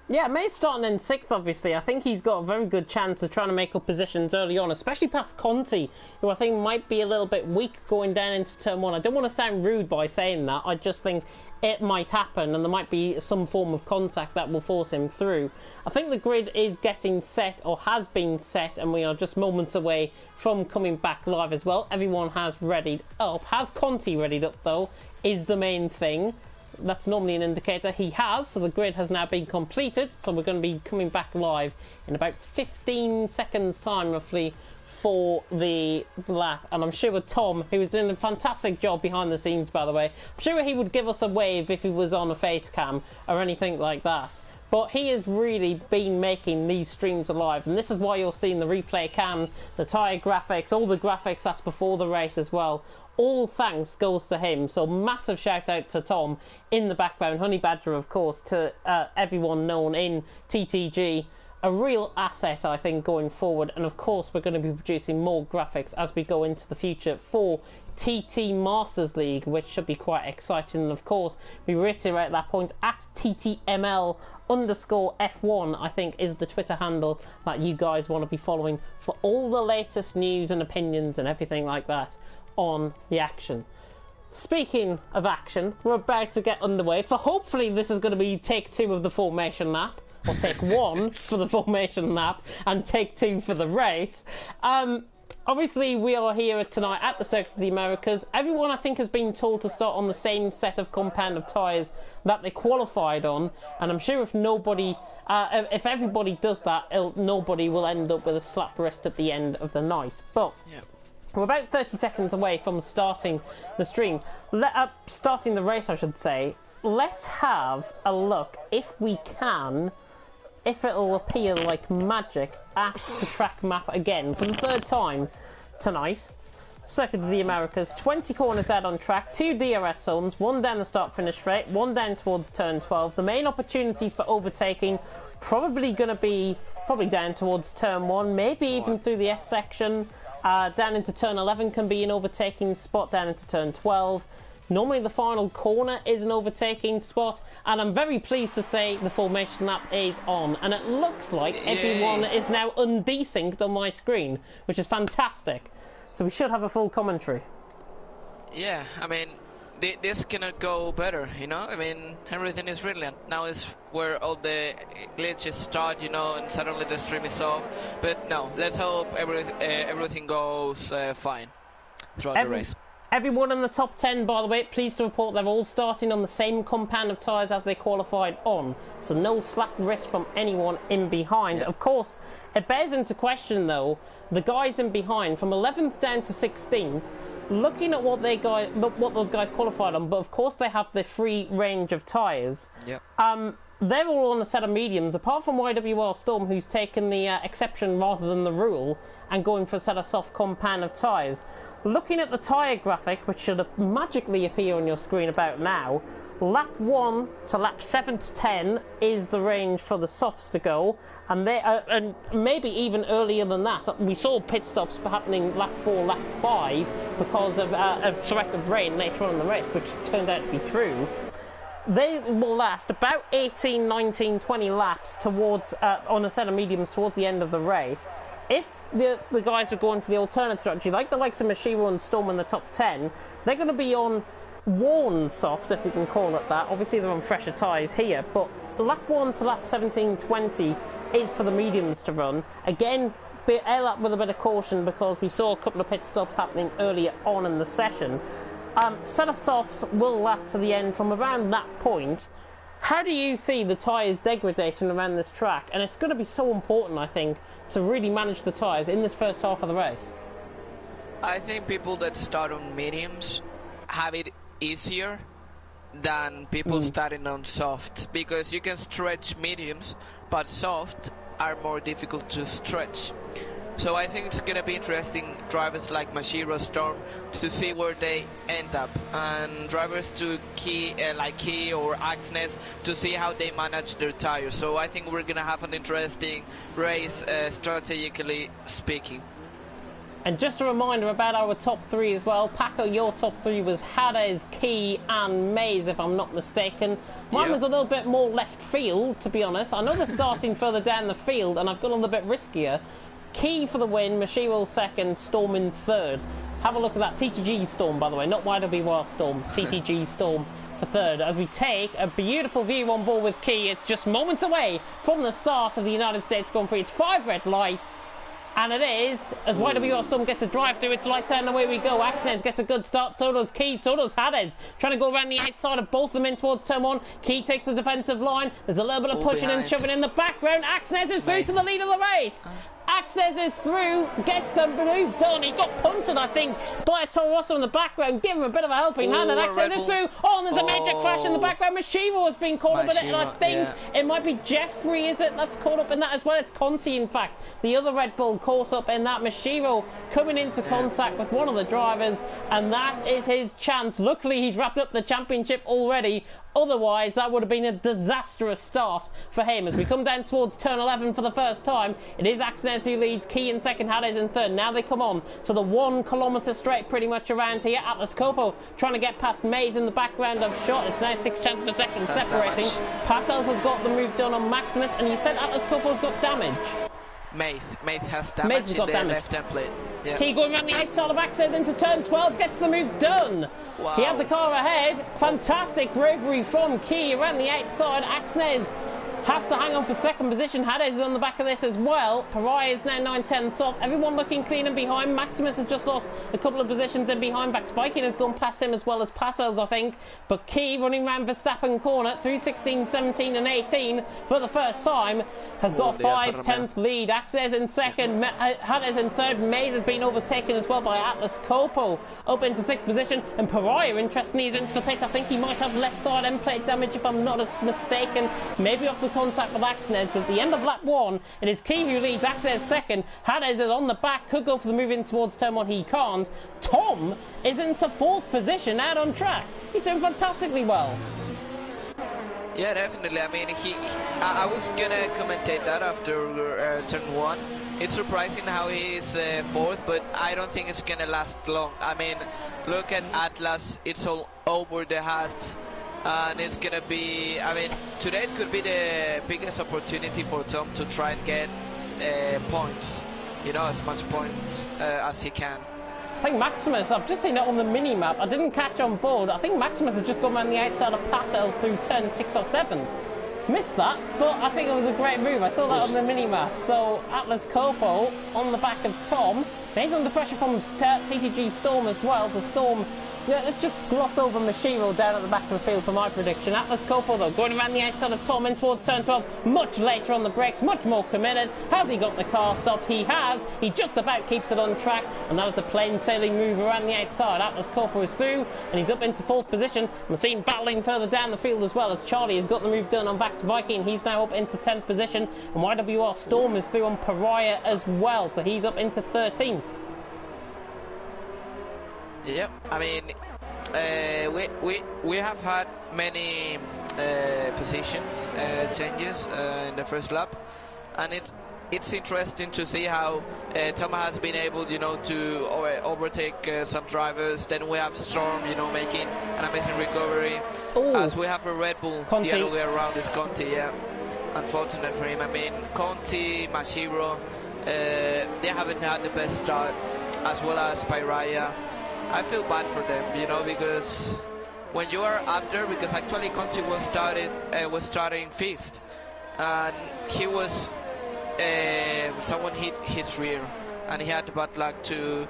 Yeah, May's starting in 6th, obviously. I think he's got a very good chance of trying to make up positions early on, especially past Conti, who I think might be a little bit weak going down into turn 1. I don't want to sound rude by saying that. I just think it might happen and there might be some form of contact that will force him through. I think the grid is getting set, or has been set, and we are just moments away from coming back live as well. Everyone has readied up. Has Conti readied up, though, is the main thing. That's normally an indicator. He has, so the grid has now been completed. So we're going to be coming back live in about 15 seconds time, roughly, for the lap. And I'm sure with Tom, who was doing a fantastic job behind the scenes, by the way, I'm sure he would give us a wave if he was on a face cam or anything like that. But he has really been making these streams alive, and this is why you're seeing the replay cams, the tyre graphics, all the graphics that's before the race as well. All thanks goes to him, so massive shout out to Tom in the background, Honey Badger of course, to everyone known in TTG. A real asset, I think, going forward, and of course we're going to be producing more graphics as we go into the future for TT Masters League, which should be quite exciting. And of course, we reiterate that point, at TTML_F1, I think, is the Twitter handle that you guys want to be following for all the latest news and opinions and everything like that on the action. Speaking of action, we're about to get underway, for hopefully this is going to be take 2 of the formation lap, or take 1 for the formation lap, and take 2 for the race. Obviously, we are here tonight at the Circuit of the Americas. Everyone, I think, has been told to start on the same set of compound of tyres that they qualified on, and I'm sure if everybody does that, nobody will end up with a slap wrist at the end of the night. But yeah, we're about 30 seconds away from starting the stream. Starting the race, I should say. Let's have a look, if we can, if it'll appear like magic at the track map again for the 3rd time tonight. Circuit of the Americas, 20 corners out on track, 2 DRS zones, 1 down the start-finish straight, 1 down towards turn 12. The main opportunities for overtaking probably going to be down towards turn 1, maybe even through the S section. Down into turn 11 can be an overtaking spot, down into turn 12. Normally the final corner is an overtaking spot, and I'm very pleased to say the formation lap is on, and it looks like everyone is now undesynced on my screen, which is fantastic. So we should have a full commentary. Yeah,
I mean, this cannot go better, you know? I mean, everything is brilliant. Now is where all the glitches start, you know, and suddenly the stream is off. But no, let's hope everything goes fine throughout the race.
Everyone in the top 10, by the way, pleased to report they're all starting on the same compound of tyres as they qualified on. So no slack wrist from anyone in behind.
Yeah.
Of course, it bears into question, though, the guys in behind, from 11th down to 16th, looking at what those guys qualified on, but of course they have the free range of tyres.
Yep.
They're all on a set of mediums, apart from YWR Storm, who's taken the exception rather than the rule, and going for a set of soft compound of tyres. Looking at the tyre graphic, which should magically appear on your screen about now, lap 1 to lap 7 to 10 is the range for the softs to go, and and maybe even earlier than that. We saw pit stops happening lap 4, lap 5 because of a threat of rain later on in the race, which turned out to be true. They will last about 18, 19, 20 laps towards on a set of mediums towards the end of the race. If the guys are going for the alternate strategy, like the likes of Mashiro and Storm in the top 10, they're going to be on worn softs, if we can call it that. Obviously they're on fresher tyres here, but lap 1 to lap 17, 20 is for the mediums to run. Again, air lap with a bit of caution because we saw a couple of pit stops happening earlier on in the session. Set of softs will last to the end from around that point. How do you see the tyres degrading around this track? And it's going to be so important, I think, to really manage the tyres in this first half of the race.
I think people that start on mediums have it easier than people starting on soft, because you can stretch mediums, but soft are more difficult to stretch. So I think it's going to be interesting, drivers like Mashiro, Storm, to see where they end up, and drivers to like Key or Axnes, to see how they manage their tires. So I think we're going to have an interesting race, strategically speaking.
And just a reminder about our top 3 as well. Paco, your top 3 was Hades, Key and Maze, if I'm not mistaken. Mine was a little bit more left field, to be honest. I know they're starting further down the field, and I've gone a little bit riskier. Key for the win, Mashiro second, Storm in third. Have a look at that. TTG Storm, by the way, not YWR Storm. TTG Storm for third. As we take a beautiful view on board with Key, it's just moments away from the start of the United States Grand Prix. It's 5 red lights. And it is, as YWR Storm gets a drive through, it's lights out and away we go. Axnes gets a good start, so does Key, so does Hades. Trying to go around the outside of both of them in towards turn 1. Key takes the defensive line. There's a little bit of pushing and shoving in the background. Axnes is through to the lead of the race. Axnes is through, gets the move done. He got punted, I think, by a Toro Rosso in the background. Give him a bit of a helping hand, and Axnes is through. Oh, and there's a major crash in the background. Mashiro has been caught up in it, and I think it might be Jeffrey, is it, that's caught up in that as well. It's Conti, in fact, the other Red Bull caught up in that. Mashiro coming into contact with one of the drivers, and that is his chance. Luckily, he's wrapped up the championship already. Otherwise, that would have been a disastrous start for him. As we come down towards turn 11 for the first time, it is Axnes who leads, Key in second, Hades in third. Now they come on to the 1 kilometre straight pretty much around here. Atlas Copo trying to get past Maze in the background of shot. It's now 6/10 of a second separating. Parcells has got the move done on Maximus, and you said Atlas Copo's got damage.
Maith has damage in the left template. Yeah.
Key going around the outside of Axnes into turn 12, gets the move done.
Wow.
He had the car ahead. Fantastic bravery from Key around the outside. Axnes has to hang on for second position. Hades is on the back of this as well. Pariah is now 9/10 off. Everyone looking clean and behind. Maximus has just lost a couple of positions in behind. Back Spiking has gone past him as well as Passos, I think. But Key running round Verstappen corner through 16, 17 and 18 for the first time has got a 5/10 lead. Axnes in second, Hades in third. Maze has been overtaken as well by Atlas Copo up into sixth position. And Pariah, interestingly, is into the pit. I think he might have left side end plate damage if I'm not mistaken. Maybe off the contact with Axnes, but at the end of lap 1, it is Key who leads. Axnes second. Hades is on the back, could go for the move in towards turn 1. He can't. Tom is into 4th position out on track. He's doing fantastically well.
Yeah, definitely. I mean, I was gonna commentate that after turn 1. It's surprising how he is 4th, but I don't think it's gonna last long. I mean, look at Atlas. It's all over the Haas. And it's gonna be, I mean, today could be the biggest opportunity for Tom to try and get points, you know, as much points as he can.
I think Maximus, I've just seen it on the mini-map, I didn't catch on board. I think Maximus has just gone around the outside of Passos through turn 6 or 7. Missed that, but I think it was a great move. I saw that on the mini-map. So Atlas Copo on the back of Tom. He's under pressure from TTG Storm as well. So Storm, yeah, let's just gloss over Mashiro down at the back of the field for my prediction. Atlas Copo, though, going around the outside of Tom in towards turn 12. Much later on the brakes, much more committed. Has he got the car stopped? He has. He just about keeps it on track. And that was a plain sailing move around the outside. Atlas Copo is through, and he's up into 4th position. We're seeing battling further down the field as well, as Charlie has got the move done on Vax Viking. He's now up into 10th position. And YWR Storm is through on Pariah as well. So he's up into 13th.
Yep, I mean, we have had many position changes in the first lap, and it's interesting to see how Tom has been able, you know, to overtake some drivers. Then we have Storm, you know, making an amazing recovery.
Ooh.
As we have a Red Bull
Conti.
the other way around is Conti. Yeah, unfortunate for him. I mean, Conti, Mashiro, they haven't had the best start, as well as Pyraya. I feel bad for them, you know, because when you are up there, because actually Conti was starting 5th, and he was someone hit his rear, and he had the bad luck to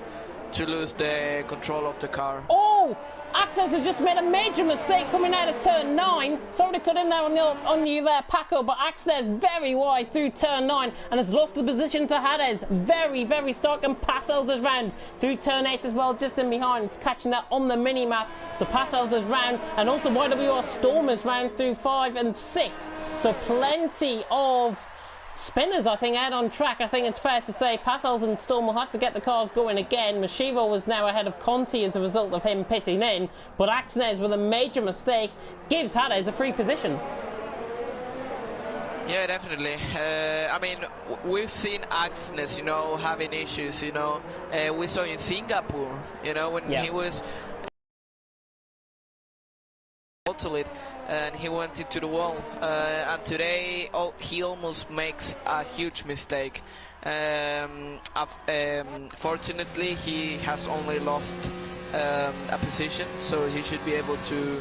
lose the control of the car.
Oh! Access has just made a major mistake coming out of turn 9. Sorry to cut in there on you there, Paco, but Access very wide through turn 9 and has lost the position to Hades. Very, very stark, and Passel's round through turn 8 as well, just in behind. It's catching that on the mini-map. So Passel's round, and also YWR Storm is round through 5 and 6. So plenty of spinners, I think, out on track. I think it's fair to say Passels and Storm will have to get the cars going again. Mashiro was now ahead of Conti as a result of him pitting in, but Axnes, with a major mistake, gives Hades a free position.
Yeah, definitely. I mean, we've seen Axnes, you know, having issues, you know. We saw in Singapore, you know, when he was it, and he went into the wall, and today he almost makes a huge mistake. Fortunately, he has only lost a position, so he should be able to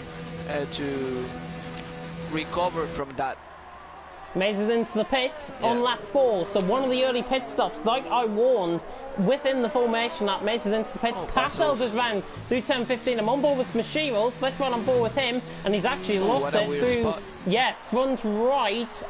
recover from that.
Mazes into the pits on lap 4, so one of the early pit stops, like I warned, within the formation lap. Mazes into the pits. Passel's is round through turn 15. I'm on board with Mashiro, so let's run on board with him, and he's actually lost it through spot. Front right,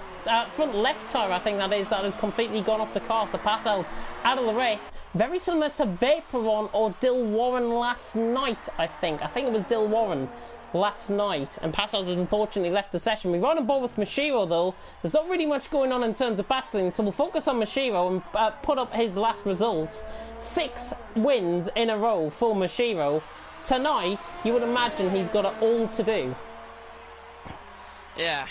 front left tire, I think that has completely gone off the car. So Passel's out of the race, very similar to Vaporon or Dill Warren last night. I think it was Dill Warren last night, and Passos has unfortunately left the session. We run on board with Mashiro, though. There's not really much going on in terms of battling, so we'll focus on Mashiro and put up his last results. 6 wins in a row for Mashiro. Tonight, you would imagine he's got it all to do.
Yeah,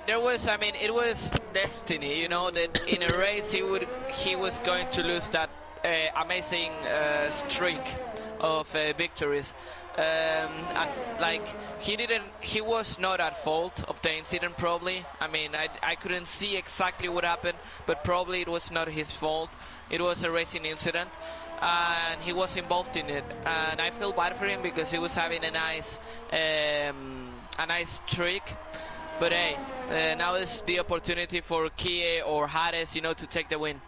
there was, I mean, it was destiny, you know, that in a race he was going to lose that amazing streak of victories, and like he was not at fault of the incident, probably. I mean, I couldn't see exactly what happened, but probably it was not his fault. It was a racing incident, and he was involved in it, and I feel bad for him because he was having a nice streak. But hey, now is the opportunity for Kie or Hades, you know, to take the win.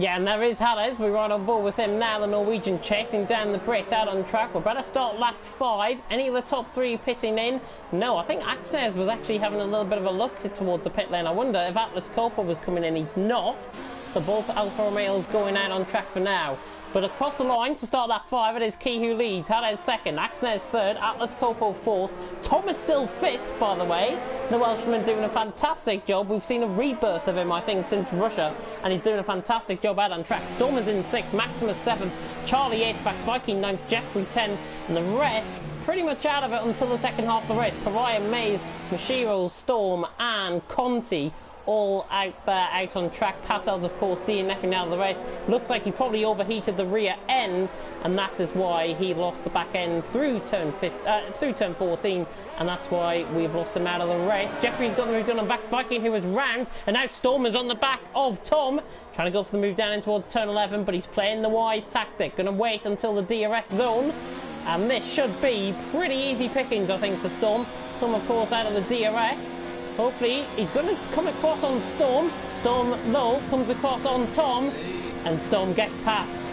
Yeah, and there is Hades. We're right on board with him now. The Norwegian chasing down the Brits out on track. We're about to start lap 5. Any of the top 3 pitting in? No, I think Axnes was actually having a little bit of a look towards the pit lane. I wonder if Atlas Copa was coming in. He's not. So both Alfa Romeos going out on track for now. But across the line to start lap 5, it is Key who leads. Hades second, Axnes third, Atlas Copo fourth. Tom is still 5th, by the way. The Welshman doing a fantastic job. We've seen a rebirth of him, I think, since Russia, and he's doing a fantastic job out on track. Storm is in 6th, Maximus 7th, Charlie 8th, Vax Viking 9th, Jeffrey 10th, and the rest pretty much out of it until the second half of the race. Pariah, Maze, Mashiro, Storm, and Conti all out there, out on track. Passel's, of course, DNFing out of the race. Looks like he probably overheated the rear end, and that is why he lost the back end through turn 14, and that's why we've lost him out of the race. Jeffrey's got the move done on Vax Viking, who was round, and now Storm is on the back of Tom, trying to go for the move down in towards turn 11, but he's playing the wise tactic. Going to wait until the DRS zone. And this should be pretty easy pickings, I think, for Storm. Storm, of course, out of the DRS. Hopefully, he's going to come across on Storm. Storm, though, comes across on Tom. And Storm gets past.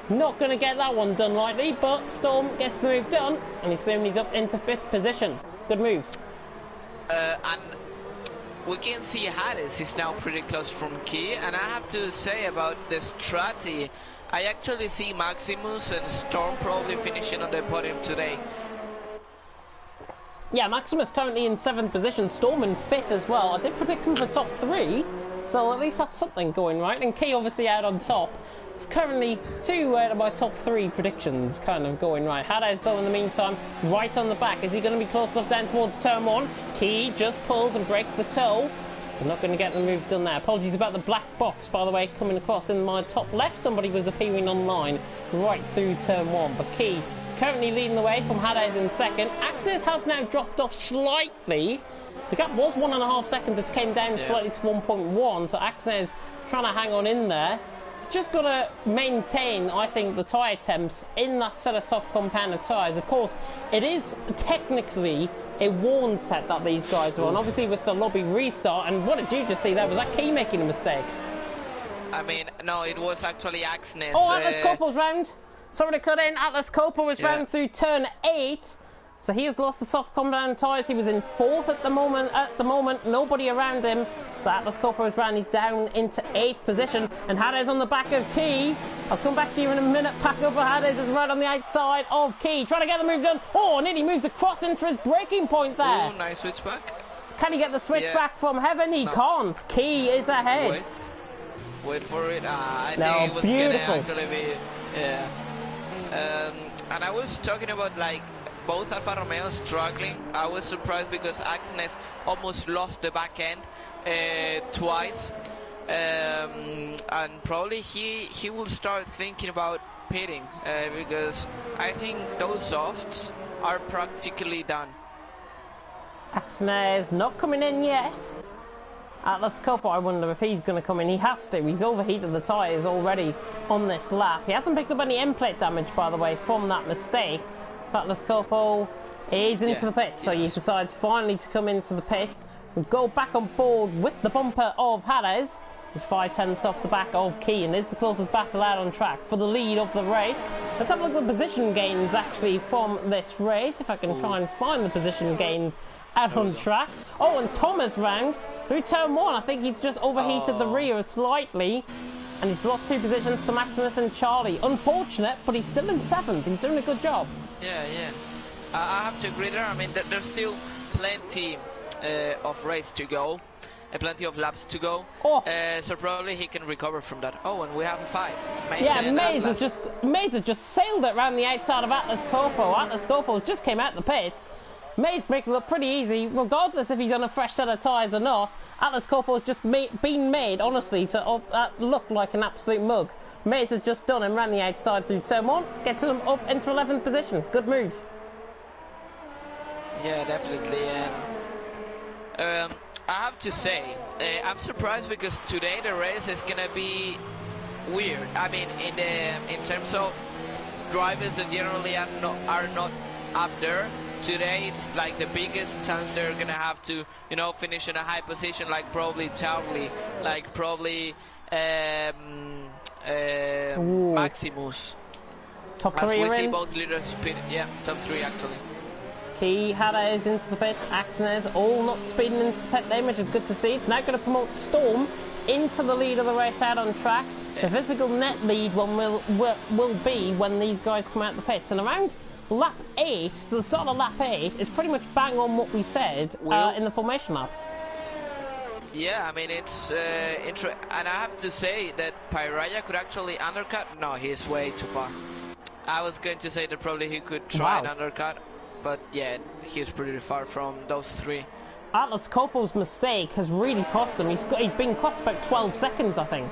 Not going to get that one done lightly, but Storm gets the move done. And he's up into 5th position. Good move.
And we can see Hades is now pretty close from Key. And I have to say about the strategy, I actually see Maximus and Storm probably finishing on the podium today.
Yeah, Maximus currently in 7th position, Storm in 5th as well. I did predict him for top 3, so at least that's something going right. And Key obviously out on top. It's currently 2 out of my top 3 predictions kind of going right. Hades, though, in the meantime, right on the back. Is he going to be close enough down towards turn 1? Key just pulls and breaks the toe. We're not going to get the move done there. Apologies about the black box, by the way, coming across in my top left. Somebody was appearing online right through turn 1. But Key currently leading the way from Hades in 2nd. Axis has now dropped off slightly. The gap was 1.5 seconds. It came down slightly to 1.1. So Axis trying to hang on in there. Just got to maintain, I think, the tyre temps in that set of soft compounded tyres. Of course, it is technically a worn set that these guys are on. Obviously, with the lobby restart. And what did you just see there? Was that Key making a mistake?
I mean, no, it was actually Axnes.
Oh, Atlas Coppo's round. Sorry to cut in. Atlas Coppo was round through turn 8. So he has lost the soft compound tyres. He was in 4th at the moment. Nobody around him. So Atlas Coppo is round. He's down into 8th position. And Hades on the back of Key. I'll come back to you in a minute. Pack over Hades is right on the outside of Key. Trying to get the move done. Oh, and he moves across into his braking point there.
Oh, nice switch back.
Can he get the switch back from Heaven? He can't. Key is ahead.
Wait for it. I
no,
think it was
beautiful.
gonna actually be. Yeah. And I was talking about like both Alfa Romeo struggling. I was surprised because Axnes almost lost the back end twice, and probably he will start thinking about pitting because I think those softs are practically done.
Axnes not coming in yet. Atlas Coppo, I wonder if he's going to come in. He has to. He's overheated the tyres already on this lap. He hasn't picked up any end plate damage, by the way, from that mistake. So Atlas Coppo is into the pit. So he decides finally to come into the pit. We'll go back on board with the bumper of Hades. He's 5/10 off the back of Key and is the closest battle out on track for the lead of the race. Let's have a look at the position gains actually from this race. If I can try and find the position gains out on track. Oh, and Thomas round through turn 1. I think he's just overheated the rear slightly. And he's lost 2 positions to Maximus and Charlie. Unfortunate, but he's still in 7th. He's doing a good job.
Yeah. I have to agree there. I mean, there's still plenty of race to go. Plenty of laps to go. So probably he can recover from that. Oh, and we have a 5. Maze
has just sailed it around the outside of Atlas Coppo. Atlas Coppo just came out the pits. Maze making it look pretty easy, regardless if he's on a fresh set of tyres or not. Atlas Coppo has just been made, honestly, to look like an absolute mug. Maze has just done him, ran the outside through turn 1, gets him up into 11th position. Good move.
Yeah, definitely. And I have to say, I'm surprised because today the race is gonna be weird. I mean, in terms of drivers that generally are not up there. Today it's like the biggest chance they're gonna have to, finish in a high position, like probably Charlie, like probably Maximus.
Top 3
As we see
in.
both leaders speeding. Yeah, top 3 actually.
Key, Hades into the pit, Axnes all not speeding into the pit lane, which is good to see. It's now going to promote Storm into the lead of the race out on track. The physical net lead one will be when these guys come out the pits. And around lap 8, to the start of lap 8, it's pretty much bang on what we said in the formation lap.
Yeah, I mean, it's and I have to say that Pyraya could actually undercut. No, he's way too far. I was going to say that probably he could try an undercut, but yeah, he's pretty far from those 3.
Atlas Coppo's mistake has really cost him. He's been cost about 12 seconds, I think.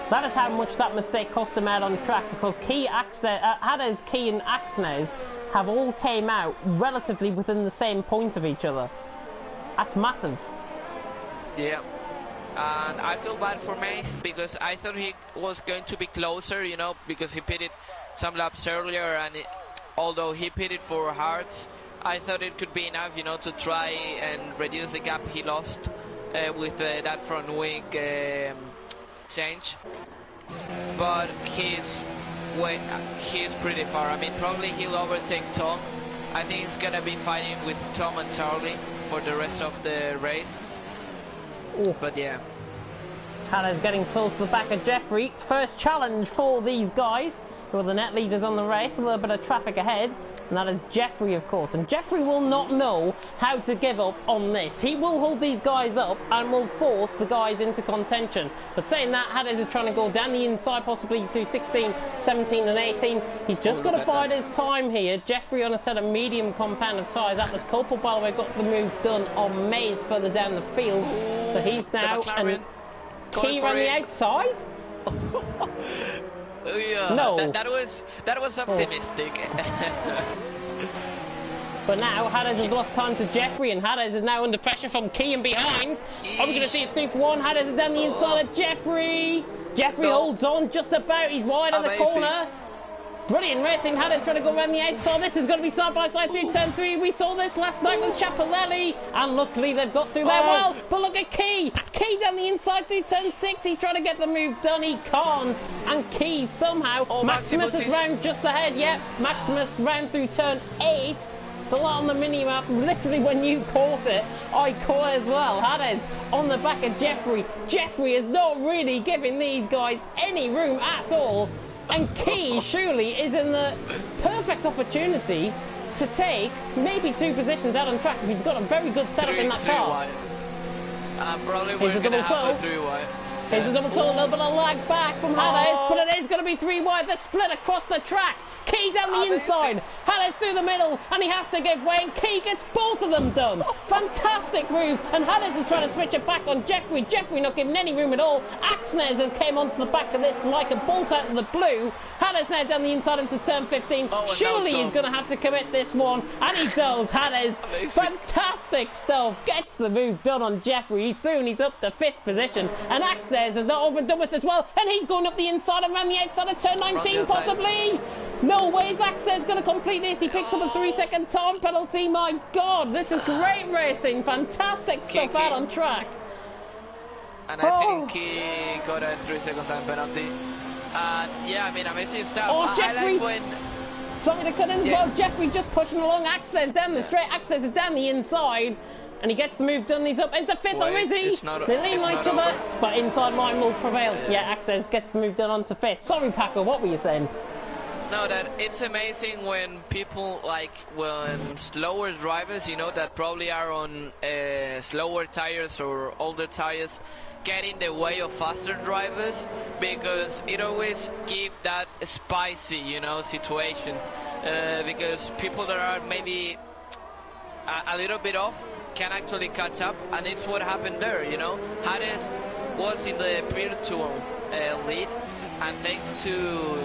That is how much that mistake cost him out on track, because Hades, Key and Axnes have all came out relatively within the same point of each other. That's massive.
Yeah, and I feel bad for Mace because I thought he was going to be closer, because he pitted some laps earlier, and although he pitted for hards, I thought it could be enough, you know, to try and reduce the gap he lost with that front wing change. But he's pretty far. I mean, probably he'll overtake Tom. I think he's gonna be fighting with Tom and Charlie for the rest of the race.
Ooh.
But yeah.
Hannah's getting close to the back of Jeffrey. First challenge for these guys, who are the net leaders on the race. A little bit of traffic ahead. And that is Jeffrey, of course. And Jeffrey will not know how to give up on this. He will hold these guys up and will force the guys into contention. But saying that, Hades is trying to go down the inside, possibly do 16, 17 and 18. He's just got to bide his time here. Jeffrey on a set of medium compound of tyres. Atlas Copel, by the way, got the move done on Maze further down the field. So he's now... and Key on the outside?
Yeah,
no.
That was optimistic.
But now Hades has lost time to Jeffrey, and Hades is now under pressure from Key and behind. Are we going to see it 2 for 1? Hades is down the inside of Jeffrey. Jeffrey holds on just about. He's wide of the corner. Brilliant racing. Hades trying to go around the outside. This is going to be side by side through turn 3. We saw this last night with Chapelelli, and luckily they've got through there well. But look at Key. Key down the inside through turn 6. He's trying to get the move done. He can't. And Key somehow. Maximus is round just ahead. Yep. Maximus round through turn 8. So on the mini-map, literally when you caught it, I caught as well. Hades on the back of Jeffrey. Jeffrey is not really giving these guys any room at all. And Key surely is in the perfect opportunity to take maybe 2 positions out on track if he's got a very good setup in that car.
Probably we're going to have a 3 wide.
Here's a double toe, a little bit of lag back from Hades, but it is going to be 3 wide. They're split across the track. Key down the inside, Hades through the middle, and he has to give way, and Key gets both of them done. Fantastic move, and Hades is trying to switch it back on Jeffrey. Jeffrey not giving any room at all. Axnes has came onto the back of this like a bolt out of the blue. Hades now down the inside into turn 15. Surely he's going to have to commit this one, and he does. Hades, fantastic stuff, gets the move done on Jeffrey. He's through and he's up to 5th position, and Axnes is not overdone with as well, and he's going up the inside and around the outside of turn 19 possibly. No way is Axes going to complete this. He picks up a 3-second time penalty. My God, this is great racing. Fantastic stuff out on track.
And I think he got a 3-second time penalty. Yeah, I mean, amazing stuff.
Oh, Jeffrey.
I like when...
Something to cut in as well. Jeffrey just pushing along. Axes down the straight. Axes is down the inside. And he gets the move done. He's up into 5th, or is he? They lean on each other, but inside line will prevail. Yeah, Axes gets the move done onto 5th. Sorry, Paco, what were you saying?
No, that it's amazing when people when slower drivers, you know, that probably are on slower tires or older tires, get in the way of faster drivers, because it always gives that spicy, you know, situation. Because people that are maybe a little bit off can actually catch up, and it's what happened there, you know. Hades was in the virtual lead, and thanks to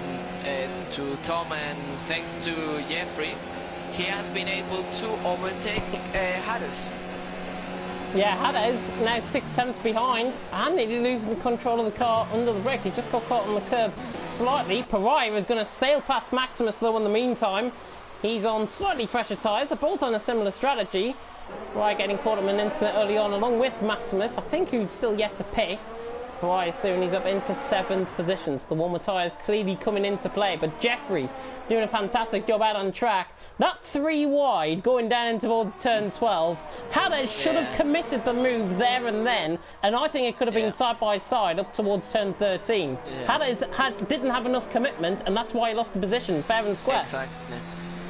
Tom and thanks to Jeffrey, he has been able to overtake Hades.
Yeah, Hades now 6 tenths behind, and nearly losing control of the car under the brakes. He just got caught on the curb slightly. Pariah is going to sail past Maximus though in the meantime. He's on slightly fresher tyres. They're both on a similar strategy. Pariah getting caught on an incident early on along with Maximus. I think he's still yet to pit. Pariah's doing, he's up into 7th position. So the warmer tyres clearly coming into play. But Jeffrey doing a fantastic job out on track. That 3 wide going down in towards turn 12. Hades should have committed the move there and then. And I think it could have been side by side up towards turn 13. Hades didn't have enough commitment, and that's why he lost the position, fair and square.
Exactly.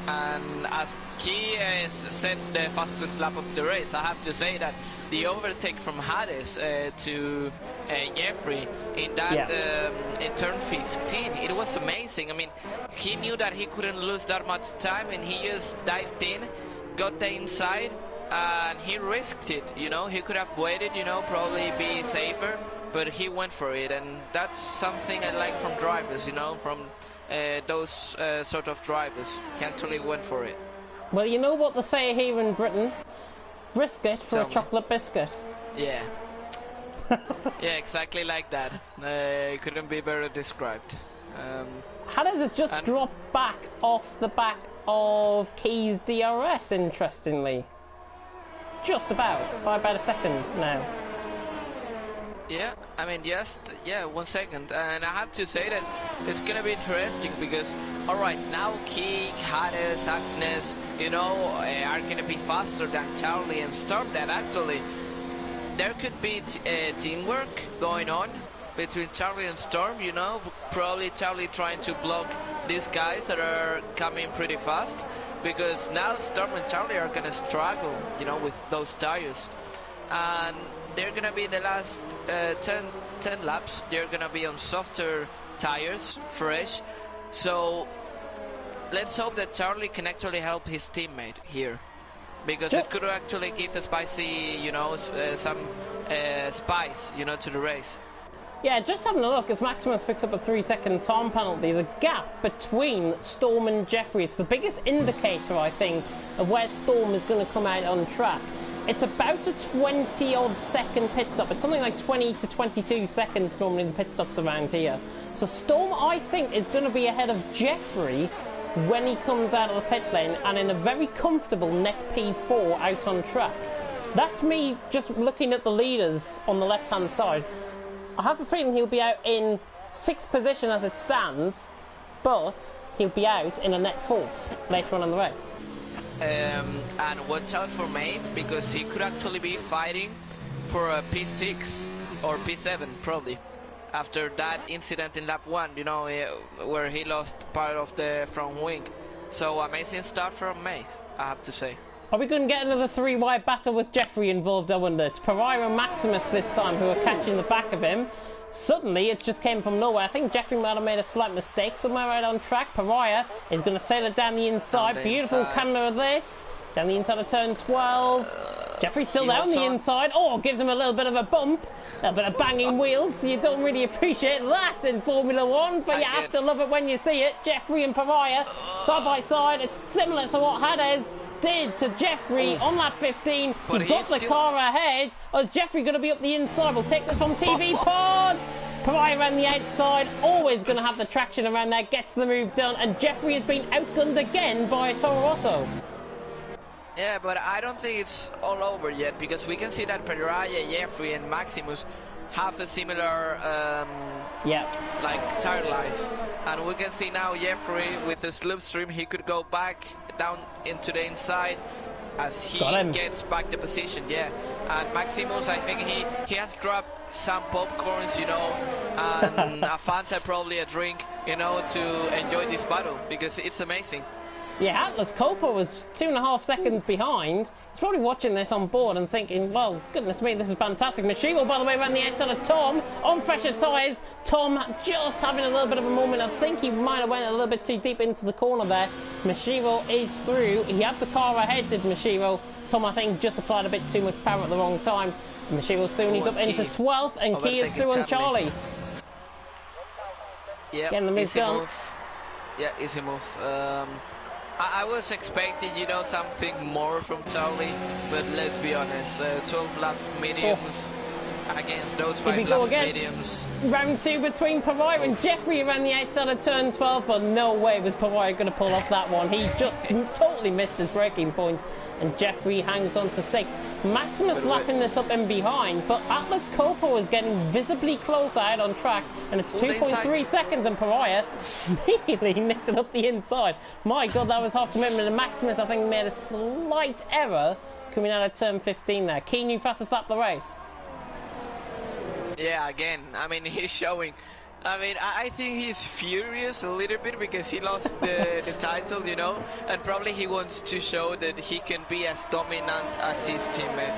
And as Key sets the fastest lap of the race, I have to say that the overtake from Hades to Jeffrey in that in turn 15, it was amazing. I mean, he knew that he couldn't lose that much time, and he just dived in, got the inside, and he risked it, you know. He could have waited, you know, probably be safer, but he went for it, and that's something I like from drivers, you know, from those sort of drivers. He actually went for it.
Well, you know what they say here in Britain? Risk it for a chocolate biscuit.
Yeah. Yeah, exactly like that. It couldn't be better described.
Hades has just dropped back off the back of Key's DRS, interestingly. Just about, by about a second now.
Yeah, I mean, just, 1 second. And I have to say that it's gonna be interesting because, alright, now Key, Hades, Axnes, you know, are gonna be faster than Charlie and Storm. That actually, there could be teamwork going on between Charlie and Storm, you know. Probably Charlie trying to block these guys that are coming pretty fast, because now Storm and Charlie are gonna struggle, you know, with those tires. And they're gonna be the last 10 laps, they're gonna be on softer tires, fresh. So let's hope that Charlie can actually help his teammate here, because it could actually give a spicy, you know, some spice, you know, to the race.
Yeah, just having a look, as Maximus picks up a 3-second time penalty, the gap between Storm and Jeffrey, it's the biggest indicator, I think, of where Storm is going to come out on track. It's about a 20-odd second pit stop. It's something like 20 to 22 seconds normally the pit stops around here. So Storm, I think, is going to be ahead of Jeffrey when he comes out of the pit lane, and in a very comfortable net P4 out on track. That's me just looking at the leaders on the left-hand side. I have a feeling he'll be out in 6th position as it stands, but he'll be out in a net 4th later on in the race.
And watch out for Mate, because he could actually be fighting for a P6 or P7 probably, after that incident in lap 1, you know, where he lost part of the front wing. So amazing start from Mate, I have to say.
Are we going to get another 3-wide battle with Jeffrey involved, I wonder? It's Pariah and Maximus this time who are catching the back of him. Suddenly, it just came from nowhere. I think Jeffrey might have made a slight mistake somewhere out on track. Pariah is going to sail it down the inside. Beautiful camera of this. Down the inside of turn 12. Jeffrey's still down the inside. Oh, gives him a little bit of a bump. A bit of banging wheels. You don't really appreciate that in Formula 1, but you have to love it when you see it. Jeffrey and Pariah, side by side. It's similar to what Hades did to Jeffrey on lap 15. He's got the car ahead. Or is Jeffrey going to be up the inside? We'll take this from TV Pod. Pariah around the outside, always going to have the traction around there, gets the move done, and Jeffrey has been outgunned again by a Toro Rosso.
Yeah, but I don't think it's all over yet, because we can see that Pariah, Jeffrey and Maximus have a similar like tire life, and we can see now Jeffrey with the slipstream, he could go back down into the inside as he gets back the position. And Maximus, I think he has grabbed some popcorns, you know, and a Fanta, probably a drink, you know, to enjoy this battle, because it's amazing.
Yeah, Atlas Copa was 2.5 seconds behind. He's probably watching this on board and thinking, well, goodness me, this is fantastic. Mashiro, by the way, around the outside of Tom on fresher tyres. Tom just having a little bit of a moment. I think he might have went a little bit too deep into the corner there. Mashiro is through. He had the car ahead, did Mashiro. Tom, I think, just applied a bit too much power at the wrong time. Mashiro's through and he's up into 12th, and Key is through on Charlie.
Yeah,
getting the move done.
Yeah, easy move. I was expecting, you know, something more from Charlie, but let's be honest, 12 lap mediums against those 5 lap mediums.
Round 2 between Pariah and Jeffrey around the outside of turn 12, but no way was Pariah going to pull off that one. He just totally missed his braking point, and Jeffrey hangs on to 6th. Maximus lapping this up in behind, but Atlas Copo is getting visibly closer out on track, and it's 2.3 seconds, and Pariah really nicked it up the inside. My God, that was half commitment, and Maximus, I think, made a slight error coming out of turn 15 there. Key, new fastest lap of the race.
Yeah, again, I mean, he's showing. I mean, I think he's furious a little bit because he lost the title, you know, and probably he wants to show that he can be as dominant as his teammate.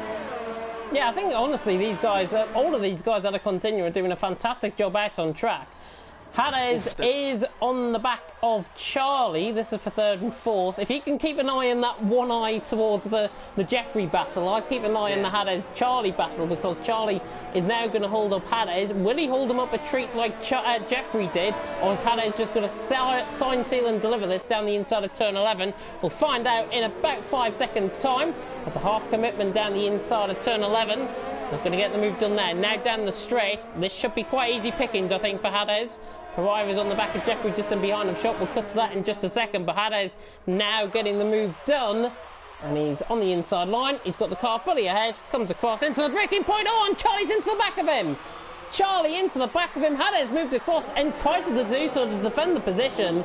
Yeah, I think honestly these guys, all of these guys that are continuing are doing a fantastic job out on track. Hades is on the back of Charlie. This is for 3rd and 4th. If you can keep an eye on that one eye towards the Jeffrey battle, I'll keep an eye on the Hades-Charlie battle, because Charlie is now going to hold up Hades. Will he hold him up a treat like Jeffrey did, or is Hades just going to sign, seal and deliver this down the inside of turn 11? We'll find out in about 5 seconds time. That's a half commitment down the inside of turn 11. Not going to get the move done there. Now down the straight. This should be quite easy pickings, I think, for Hades. Pariah is on the back of Jeffrey just in behind him. Shot will cut to that in just a second. But Hades now getting the move done. And he's on the inside line. He's got the car fully ahead. Comes across into the breaking point. Oh, and Charlie's into the back of him. Charlie into the back of him. Hades moved across, entitled to do so to defend the position.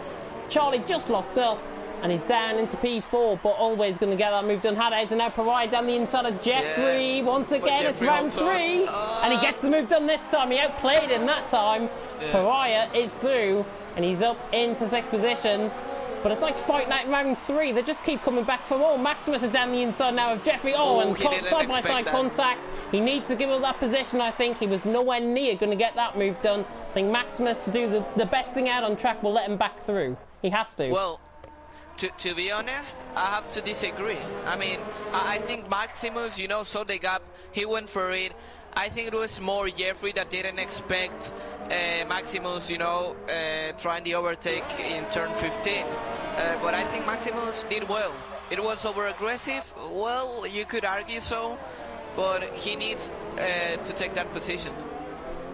Charlie just locked up. And he's down into P4, but always going to get that move done. Hades and now Pariah down the inside of Jeffrey. Once again, it's round 3. And he gets the move done this time. He outplayed him that time. Pariah is through, and he's up into 6th position. But it's like Fight Night round 3. They just keep coming back for more. Maximus is down the inside now of Jeffrey. Oh, and side-by-side contact. He needs to give up that position, I think. He was nowhere near going to get that move done. I think Maximus, to do the best thing out on track, will let him back through. He has to.
Well, to be honest, I have to disagree. I mean, I think Maximus, you know, saw the gap. He went for it. I think it was more Jeffrey that didn't expect Maximus, you know, trying the overtake in turn 15. But I think Maximus did well. It was over-aggressive. Well, you could argue so. But he needs to take that position.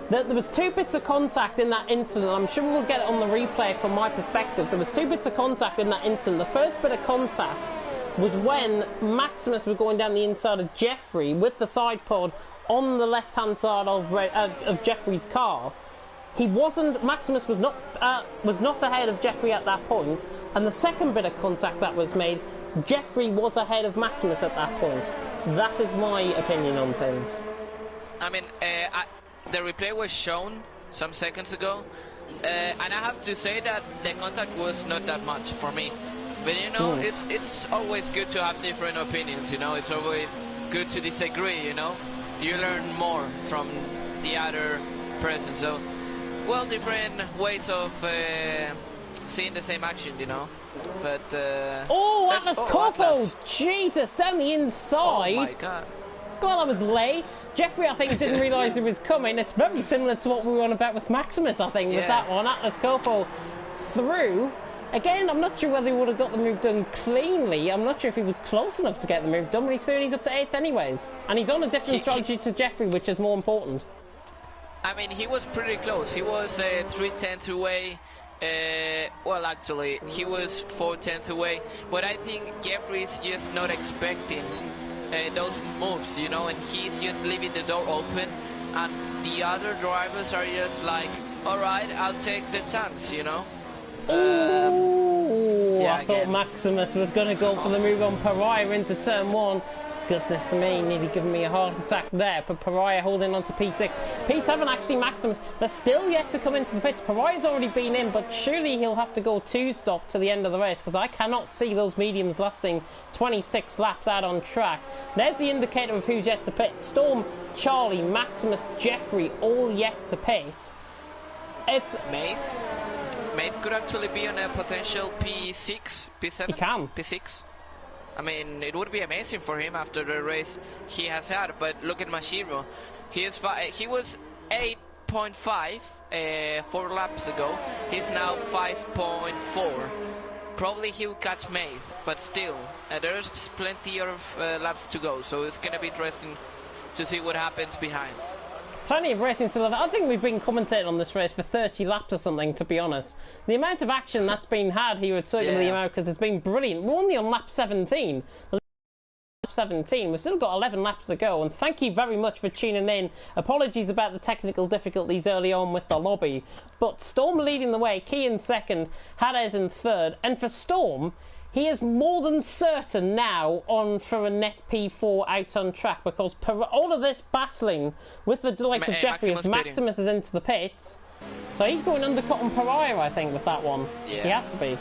There was 2 bits of contact in that instant. I'm sure we'll get it on the replay from my perspective. There was 2 bits of contact in that instant. The first bit of contact was when Maximus was going down the inside of Jeffrey with the side pod on the left-hand side of Jeffrey's car. Maximus was not ahead of Jeffrey at that point. And the second bit of contact that was made, Jeffrey was ahead of Maximus at that point. That is my opinion on things.
I mean, the replay was shown some seconds ago, and I have to say that the contact was not that much for me. But you know, it's always good to have different opinions. You know, it's always good to disagree. You know, you learn more from the other person. So, well, different ways of seeing the same action. You know, but
Atlas Corpo, Jesus, down the inside.
Oh my God.
God, that was late. Jeffrey, I think, didn't realise it was coming. It's very similar to what we were on about with Maximus, I think, with that one. Atlas Corpo through. Again, I'm not sure whether he would have got the move done cleanly. I'm not sure if he was close enough to get the move done, but he's through and he's up to 8th anyways. And he's on a different strategy to Jeffrey, which is more important.
I mean, he was pretty close. He was 3/10 away. Well, actually, he was 4/10 away. But I think Jeffrey's just not expecting those moves, you know, and he's just leaving the door open, and the other drivers are just like, all right, I'll take the chance, you know.
I thought Maximus was going to go for the move on Pariah into turn 1. Goodness me, nearly giving me a heart attack there. But Pariah holding on to P6. P7 actually Maximus. They're still yet to come into the pits. Pariah's already been in, but surely he'll have to go 2-stop to the end of the race, because I cannot see those mediums lasting 26 laps out on track. There's the indicator of who's yet to pit. Storm, Charlie, Maximus, Jeffrey, all yet to pit. It's
Maith could actually be on a potential P6, P7,
he can.
P6. I mean, it would be amazing for him after the race he has had. But look at Mashiro. He was 8.5 4 laps ago. He's now 5.4. Probably he'll catch Maith, but still, there's plenty of laps to go. So it's gonna be interesting to see what happens behind.
Plenty of racing still. I think we've been commentating on this race for 30 laps or something, to be honest. The amount of action that's been had here at Circuit of the Americas has been brilliant. We're only on lap 17. Lap 17. We've still got 11 laps to go, and thank you very much for tuning in. Apologies about the technical difficulties early on with the lobby. But Storm leading the way, Key in second, Hades in third, and for Storm, he is more than certain now on for a net P4 out on track, because all of this battling with the likes of Jeffrey as Maximus is into the pits. So he's going undercut on Pariah, I think, with that one. Yeah. He has to be.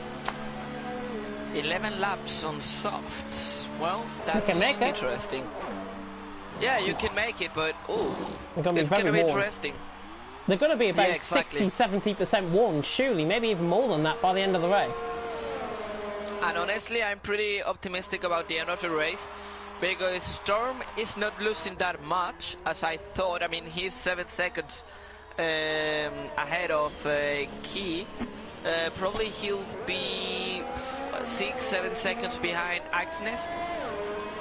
11 laps on soft. Well, that's interesting. Yeah, you can make it, but it's going to be interesting.
They're going to be about 60-70% worn, surely, maybe even more than that by the end of the race.
And honestly, I'm pretty optimistic about the end of the race, because Storm is not losing that much as I thought. I mean, he's 7 seconds ahead of Key. Probably he'll be 6-7 seconds behind Axnes.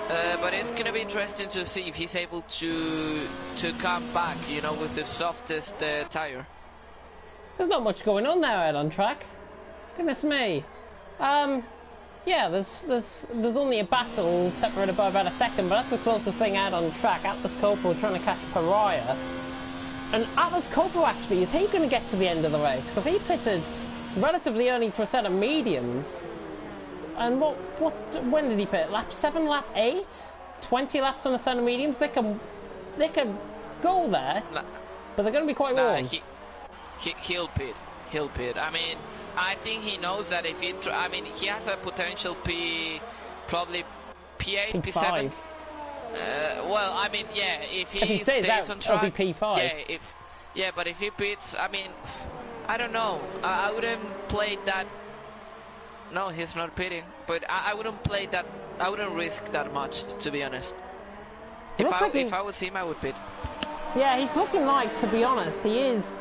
But it's gonna be interesting to see if he's able to come back, you know, with the softest tire.
There's not much going on now out on track. Goodness me. Yeah, there's only a battle separated by about a second, but that's the closest thing out on track. Atlas Coppo trying to catch Pariah. And Atlas Coppo actually, is he going to get to the end of the race? Because he pitted relatively early for a set of mediums. And when did he pit? Lap 7, lap 8? 20 laps on a set of mediums? They can go there, but they're going to be quite warm.
He'll pit. I mean, I think he knows that if he, he has a potential probably P8, P7. Well, I mean, yeah, if he
stays
stays
out,
on track,
it'll be P5.
Yeah, but if he pits, I mean, I don't know. I wouldn't play that. No, he's not pitting, but I wouldn't play that. I wouldn't risk that much, to be honest. If I was him, I would pit.
Yeah, he's looking like, to be honest, he is.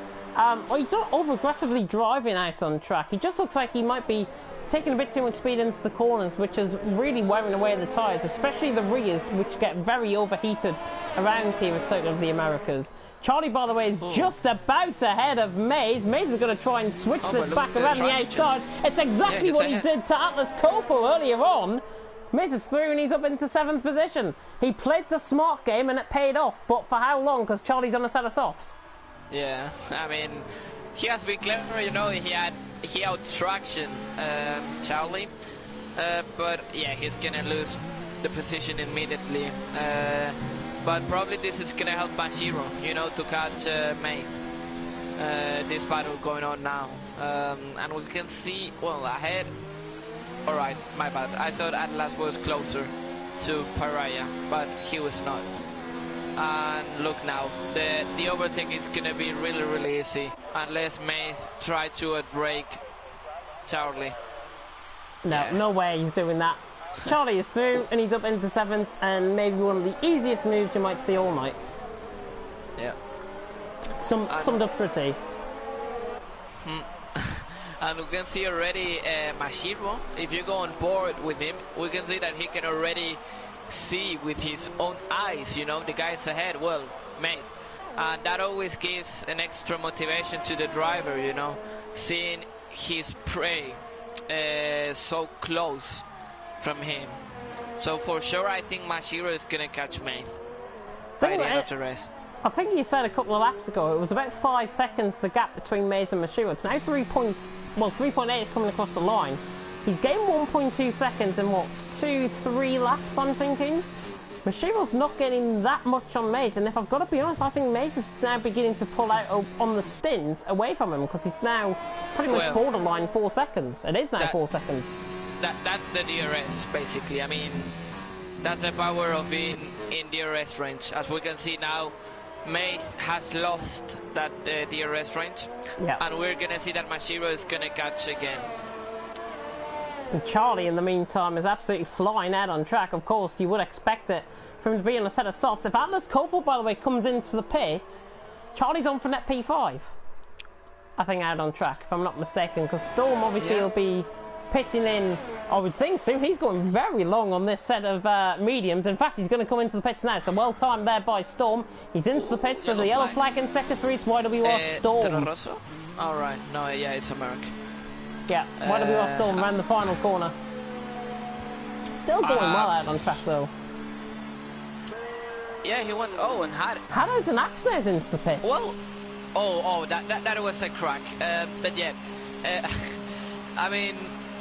He's not over-aggressively driving out on track. He just looks like he might be taking a bit too much speed into the corners, which is really wearing away the tyres, especially the rears, which get very overheated around here at Circuit of the Americas. Charlie, by the way, is just about ahead of Maze. Maze is going to try and switch this back around the outside. It's exactly what he did to Atlas Coppo earlier on. Maze is through and he's up into 7th position. He played the smart game and it paid off, but for how long? Because Charlie's on a set of softs.
Yeah, I mean, he has been clever, you know, he out-traction Charlie, but yeah, he's gonna lose the position immediately. But probably this is gonna help Mashiro, you know, to catch May. This battle going on now, and we can see, well, ahead. All right, my bad. I thought Atlas was closer to Pariah, but he was not. And look now, the overtake is gonna be really easy unless May try to outbrake Charlie.
No way he's doing that. Charlie is through and he's up into 7th, and maybe one of the easiest moves you might see all night.
Yeah.
Summed up pretty.
And we can see already Mashiro, if you go on board with him, we can see that he can already see with his own eyes, you know, the guys ahead, well, mate. And that always gives an extra motivation to the driver, you know, seeing his prey so close from him. So for sure, I think Mashiro is going to catch Mace by the end of the race.
I think you said a couple of laps ago, it was about 5 seconds the gap between Maze and Mashiro. It's now 3.8 is coming across the line. He's gained 1.2 seconds in what, 2-3 laps, I'm thinking? Mashiro's not getting that much on Maze, and if I've got to be honest, I think Maze is now beginning to pull out on the stint away from him, because he's now pretty much borderline 4 seconds. It is now 4 seconds.
That's the DRS, basically. I mean, that's the power of being in DRS range. As we can see now, May has lost that DRS range, and we're going to see that Mashiro is going to catch again.
And Charlie, in the meantime, is absolutely flying out on track. Of course, you would expect it from him to be on a set of softs. If Atlas Coppo, by the way, comes into the pit, Charlie's on for net P5. I think out on track, if I'm not mistaken, because Storm obviously will be pitting in, I would think soon. He's going very long on this set of mediums. In fact, he's going to come into the pits now, so well timed there by Storm. He's into the pits. There's a yellow flag in sector 3. It's YWR Storm.
Alright, no, yeah, it's America.
Yeah, YWR Storm around the final corner. Still going well out on track though.
Yeah, he went. Oh, and
Hadders and Axnes into the pits.
Well, that was a crack. But yeah, I mean,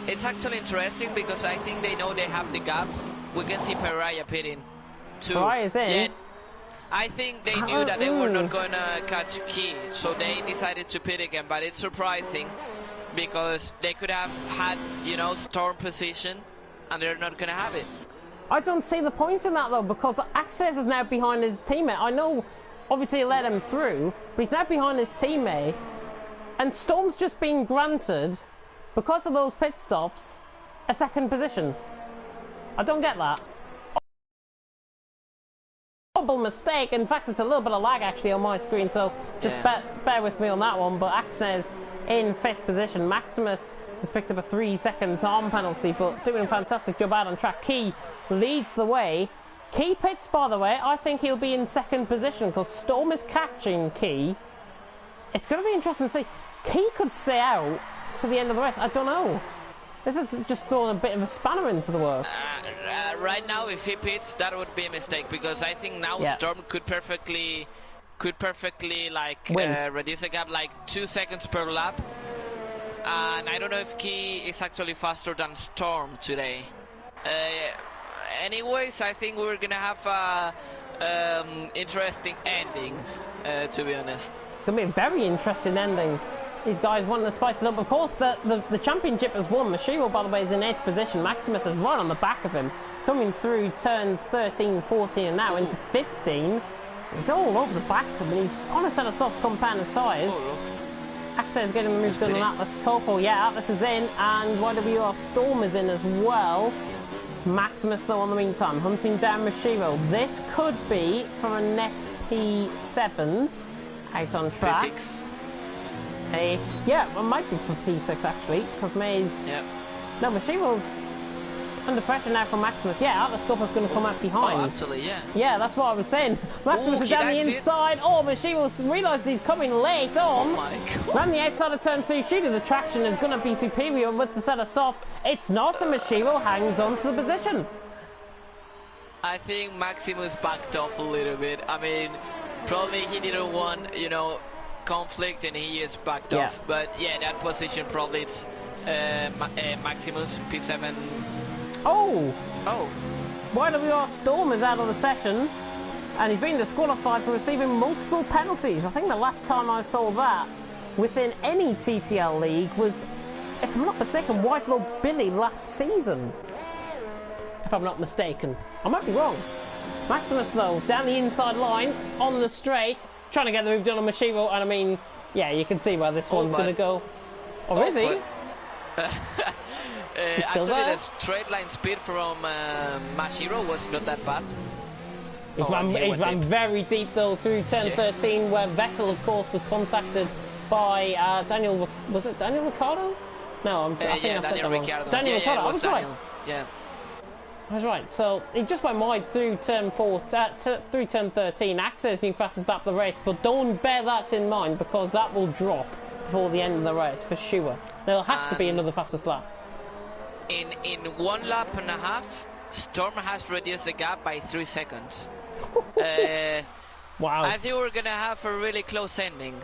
it's actually interesting because I think they know they have the gap. We can see Pariah pitting too.
Pariah's in.
Yeah, I think they knew that they were not going to catch Key, so they decided to pit again. But it's surprising, because they could have had, you know, Storm position, and they're not going to have it.
I don't see the points in that though, because Access is now behind his teammate. I know, obviously, he let him through, but he's now behind his teammate, and Storm's just been granted, because of those pit stops, a second position. I don't get that. Horrible mistake. In fact, it's a little bit of lag actually on my screen, so just bear with me on that one. But Axnes in 5th position, Maximus has picked up a 3-second time penalty, but doing a fantastic job out on track. Key leads the way. Key pits, by the way. I think he'll be in second position because Storm is catching Key. It's going to be interesting to see. Key could stay out to the end of the race. I don't know. This is just throwing a bit of a spanner into the works.
Right now, if he pits, that would be a mistake because I think now Storm could perfectly like reduce the gap like 2 seconds per lap. And I don't know if Key is actually faster than Storm today. Anyways, I think we're gonna have a interesting ending. To be honest,
it's gonna be a very interesting ending. These guys want to spice it up. Of course, the championship has won. Mashiro, by the way, is in 8th position. Maximus is right on the back of him, coming through turns 13, 14, and now into 15. He's all over the back of him. He's on a set of soft compounded tyres. Axe is getting moved on Atlas Copo. Yeah, Atlas is in, and YWR Storm is in as well. Maximus, though, in the meantime, hunting down Mashiro. This could be from a net P7 out on track.
P6.
Yeah, it might be for P6 actually, because Maze.
Yep.
No, Mashiro's under pressure now from Maximus. Yeah, Atlas Copo's going to come out behind.
Oh, actually, yeah.
Yeah, that's what I was saying. Maximus is down the inside. Oh, Mashiro's realised he's coming late on.
Oh my god.
Around the outside of turn 2, shooting the traction is going to be superior with the set of softs. It's not, and Mashiro hangs on to the position.
I think Maximus backed off a little bit. I mean, probably he didn't want, conflict and he is backed off. But yeah, that position probably it's Maximus P7.
Oh! YWR Storm is out of the session and he's been disqualified for receiving multiple penalties. I think the last time I saw that within any TTL league was, if I'm not mistaken, Whitelaw Billy last season. If I'm not mistaken. I might be wrong. Maximus, though, down the inside line, on the straight, trying to get the move done on Mashiro, and I mean, yeah, you can see where this one's going to go. Or is he?
Actually, the straight line speed from Mashiro was not that bad.
He ran very deep, though, through turn 13, where Vettel, of course, was contacted by Daniel... Was it Daniel Ricciardo? No, I think I said that wrong. Daniel Ricciardo, I was right.
Yeah.
I was right. So he just went wide through turn 13. Axe has been fastest lap of the race, but don't bear that in mind because that will drop before the end of the race for sure. There has to be another fastest lap.
In 1 lap and a half, Storm has reduced the gap by 3 seconds.
Wow.
I think we're gonna have a really close ending.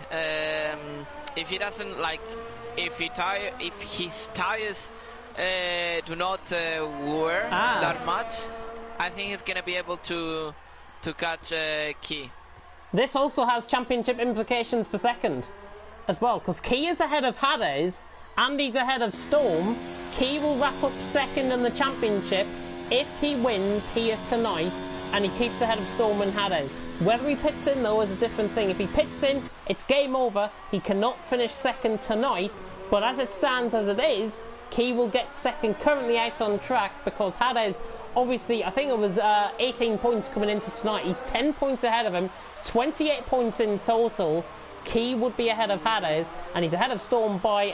If he doesn't if his tires do not wear that much, I think he's gonna be able to catch Key.
This also has championship implications for second as well, because Key is ahead of Hades and he's ahead of Storm. Key will wrap up second in the championship if he wins here tonight and he keeps ahead of Storm and Hades. Whether he pits in, though, is a different thing. If he pits in, it's game over. He cannot finish second tonight, but as it stands as it is, Key will get second, currently out on track, because Hades, obviously, I think it was 18 points coming into tonight. He's 10 points ahead of him, 28 points in total. Key would be ahead of Hades, and he's ahead of Storm by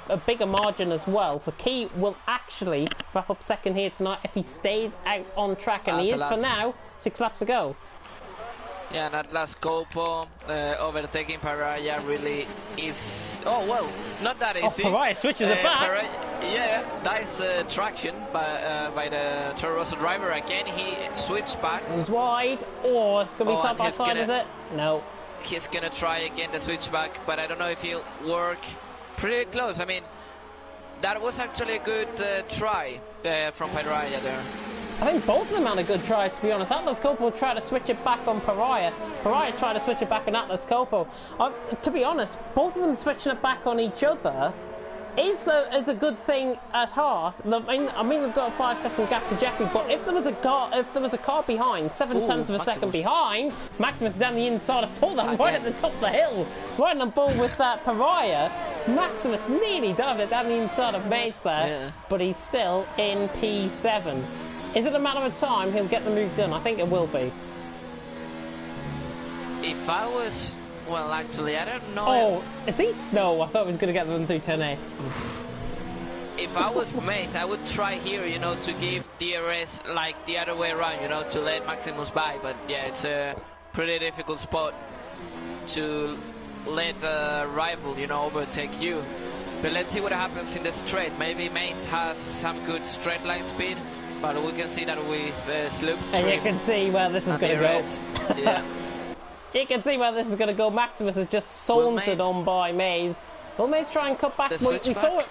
a bigger margin as well. So Key will actually wrap up second here tonight if he stays out on track, and he is for now. 6 laps to go.
Yeah, and Atlas Copo overtaking Pariah really is... Oh, well, not that easy.
Oh, Pariah switches it back.
Nice traction by the Toro Rosso driver. Again, he switched back.
Comes wide. Oh, it's going to be side by side, is it? No.
He's going to try again the switchback, but I don't know if he'll work. Pretty close. I mean, that was actually a good try from Pariah there.
I think both of them had a good try, to be honest. Atlas Copo tried to switch it back on Pariah. Pariah tried to switch it back on Atlas Copo. To be honest, both of them switching it back on each other is a good thing at heart. I mean, we've got a 5-second gap to Jeffrey, but if there was a car behind, 7/10 of a second behind, Maximus down the inside. I saw that right at the top of the hill, right on ball with that Pariah. Maximus nearly dived it down the inside of Mace there, but he's still in P7. Is it a matter of time he'll get the move done? I think it will be.
If I was... Well, actually, I don't know.
Oh, is he? No, I thought he was going to get them through turn 8.
if I was mate, I would try here, you know, to give DRS like the other way around, you know, to let Maximus by. But yeah, it's a pretty difficult spot to let the rival, you know, overtake you. But let's see what happens in the straight. Maybe mate has some good straight line speed, but we can see that with slipstream.
And you can see where this is going to go.
Yeah.
You can see where this is going to go. Maximus has just sauntered on by Maze. Will Maze try and cut back? We saw it.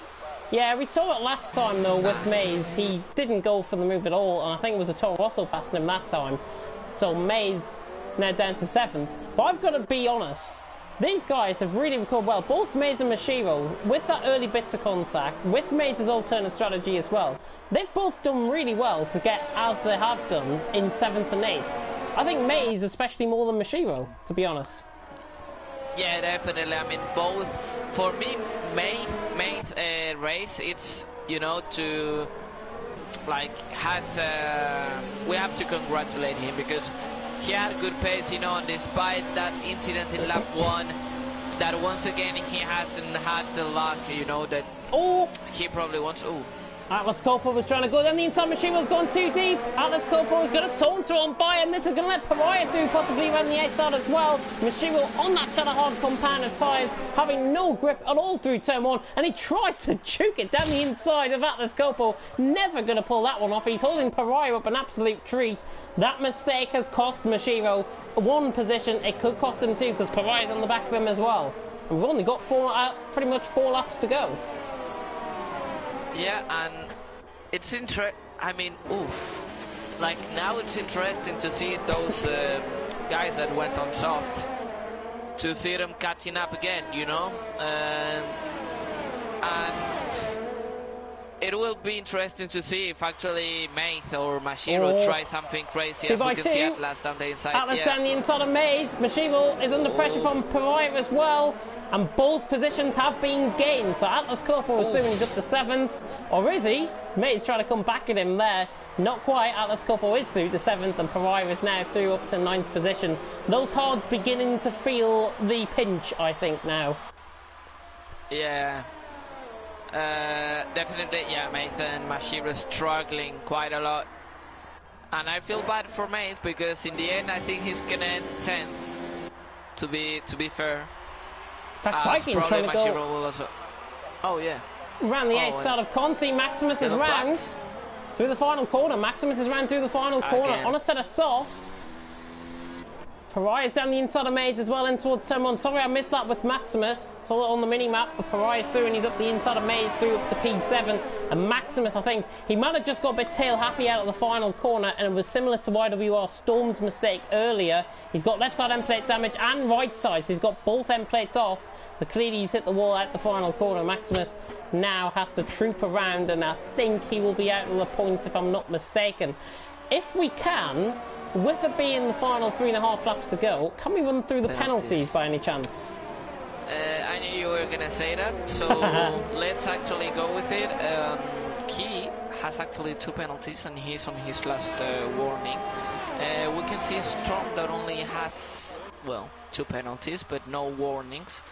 Yeah, we saw it last time though with Maze. He didn't go for the move at all, and I think it was a Toro Rosso passing him that time. So Maze now down to 7th. But I've got to be honest. These guys have really recovered well. Both Maze and Mashiro, with that early bits of contact, with Maze's alternate strategy as well. They've both done really well to get as they have done in 7th and 8th. I think Maze especially more than Mashiro, to be honest.
Yeah, definitely. I mean, both. For me, Maze race, it's, you know, to like we have to congratulate him because he had good pace, you know, and despite that incident in lap 1, that once again he hasn't had the luck, you know, that he probably wants.
Atlas Copo was trying to go down the inside. Machine was going too deep. Atlas Copo is going to saunter on by, and this is going to let Pariah through, possibly around the outside as well. Machine on that sort of hard compound of tyres, having no grip at all through turn 1, and he tries to juke it down the inside of Atlas Copo. Never going to pull that one off. He's holding Pariah up an absolute treat. That mistake has cost Mashiro 1 position. It could cost him 2 because Pariah's on the back of him as well. And we've only got pretty much 4 laps to go.
Yeah, and it's I mean, like now it's interesting to see those guys that went on soft, to see them catching up again, you know, and it will be interesting to see if actually Maze or Mashiro try something crazy, as we can see Atlas down the inside.
Atlas down the inside of Maze. Mashiro is under pressure from Pariah as well. And both positions have been gained. So Atlas Corporal is doing up to 7th. Or is he? Maze trying to come back at him there. Not quite. Atlas Corporal is through to 7th. And Pariah is now through up to 9th position. Those hards beginning to feel the pinch, I think, now.
Yeah. Definitely, yeah, Maze and Mashiro struggling quite a lot. And I feel bad for Maze because in the end I think he's going to end 10th. To be fair.
That's Viking trying to go.
Will also... Oh, yeah.
Around the outside of Conti. Maximus is round through the final corner. Maximus is round through the final corner on a set of softs. Pariah's down the inside of Maze as well in towards turn 1. Sorry I missed that with Maximus. Saw it on the mini-map, but Pariah's through and he's up the inside of Maze through up to P7. And Maximus, I think, he might have just got a bit tail-happy out of the final corner, and it was similar to YWR Storm's mistake earlier. He's got left side end plate damage and right side, so he's got both end plates off. So clearly he's hit the wall at the final corner. Maximus now has to troop around, and I think he will be out of the points if I'm not mistaken. If we can, with it being the final 3.5 laps to go, can we run through the penalties by any chance?
I knew you were going to say that, so let's actually go with it. Key has actually 2 penalties and he's on his last warning. We can see a Storm that only has, well, 2 penalties but no warnings.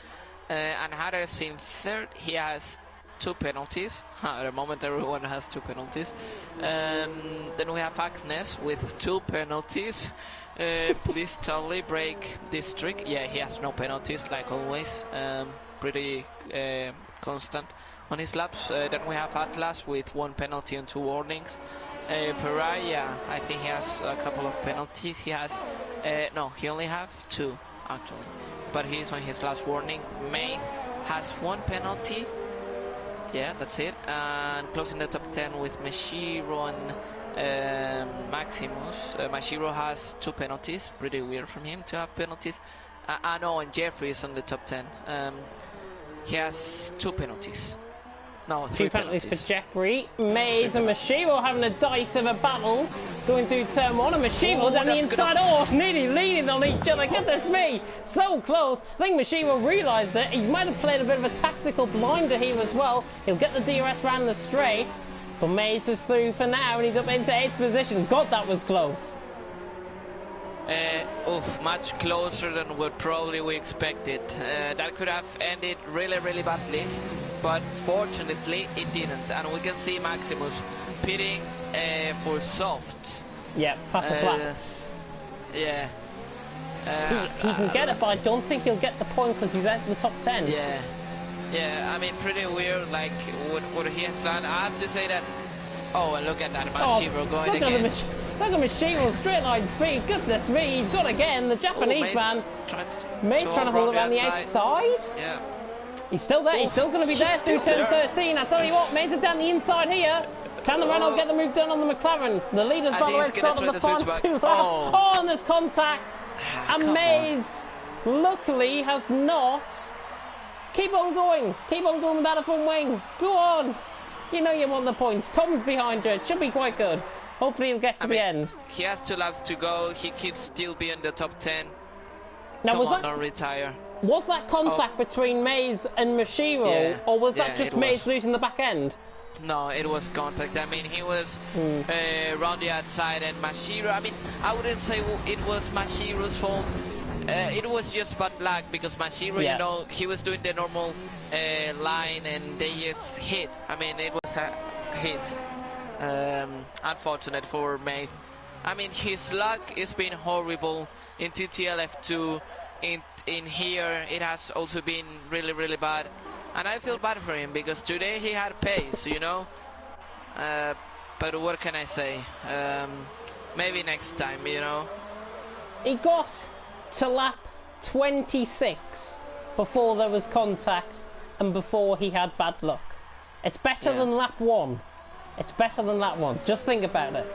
And Hades in 3rd, he has 2 penalties. At the moment everyone has 2 penalties. Then we have Agnes with 2 penalties. Please totally break this streak. Yeah, he has no penalties like always. Pretty constant on his laps. Then we have Atlas with 1 penalty and 2 warnings. Pariah, I think he has a couple of penalties. He has no, he only have 2 actually, but he's on his last warning. Maze has 1 penalty. Yeah, that's it. And closing the top 10 with Mashiro and Maximus. Mashiro has 2 penalties. Pretty weird from him to have penalties. No, and Jeffrey is on the top 10. He has 2 penalties. No, 3 penalties
for Jeffrey. Maze and Mashiro having a dice of a battle going through turn 1, and Mashiro down the inside. Nearly leaning on each other. Goodness me, so close. I think Mashiro realised it. He might have played a bit of a tactical blinder here as well. He'll get the DRS round the straight, but Maze is through for now, and he's up into 8th position. God, that was close.
Much closer than what probably we expected. That could have ended really, really badly. but fortunately it didn't. And we can see Maximus pitting for soft.
Yeah, fastest lap.
Yeah.
He can get it, but I don't think he'll get the point because he's out in the top 10.
Yeah, I mean, pretty weird, like, what he has done. I have to say that... Oh, and look at that, Mashiro going again.
Look at Mashiro, straight line speed. Goodness me, he's got again. The Japanese man. May's trying to hold around the outside.
Yeah.
He's still there. He's still going to be there through turn 13. I tell you what, May's down the inside here. Can the Renault get the move done on the McLaren? The leaders, by the way, started the final 2 laps. Oh, and there's contact. And Mays, luckily, has not. Keep on going with that front wing. Go on. You know you want the points. Tom's behind you. It should be quite good. Hopefully he'll get to the end.
He has 2 laps to go. He could still be in the top 10.
Now,
don't retire.
Was that contact between Mays and Mashiro, or was that just Mays losing the back end?
No, it was contact. I mean, he was around the outside, and Mashiro, I mean, I wouldn't say it was Mashiro's fault. It was just bad luck because Mashiro, you know, he was doing the normal line and they just hit. I mean, it was a hit. Unfortunate for May. I mean, his luck has been horrible in TTL F2. In here, it has also been really, really bad. And I feel bad for him because today he had pace, you know. But what can I say? Maybe next time, you know.
He got to lap 26 before there was contact and before he had bad luck. It's better than lap 1. It's better than that one. Just think about it.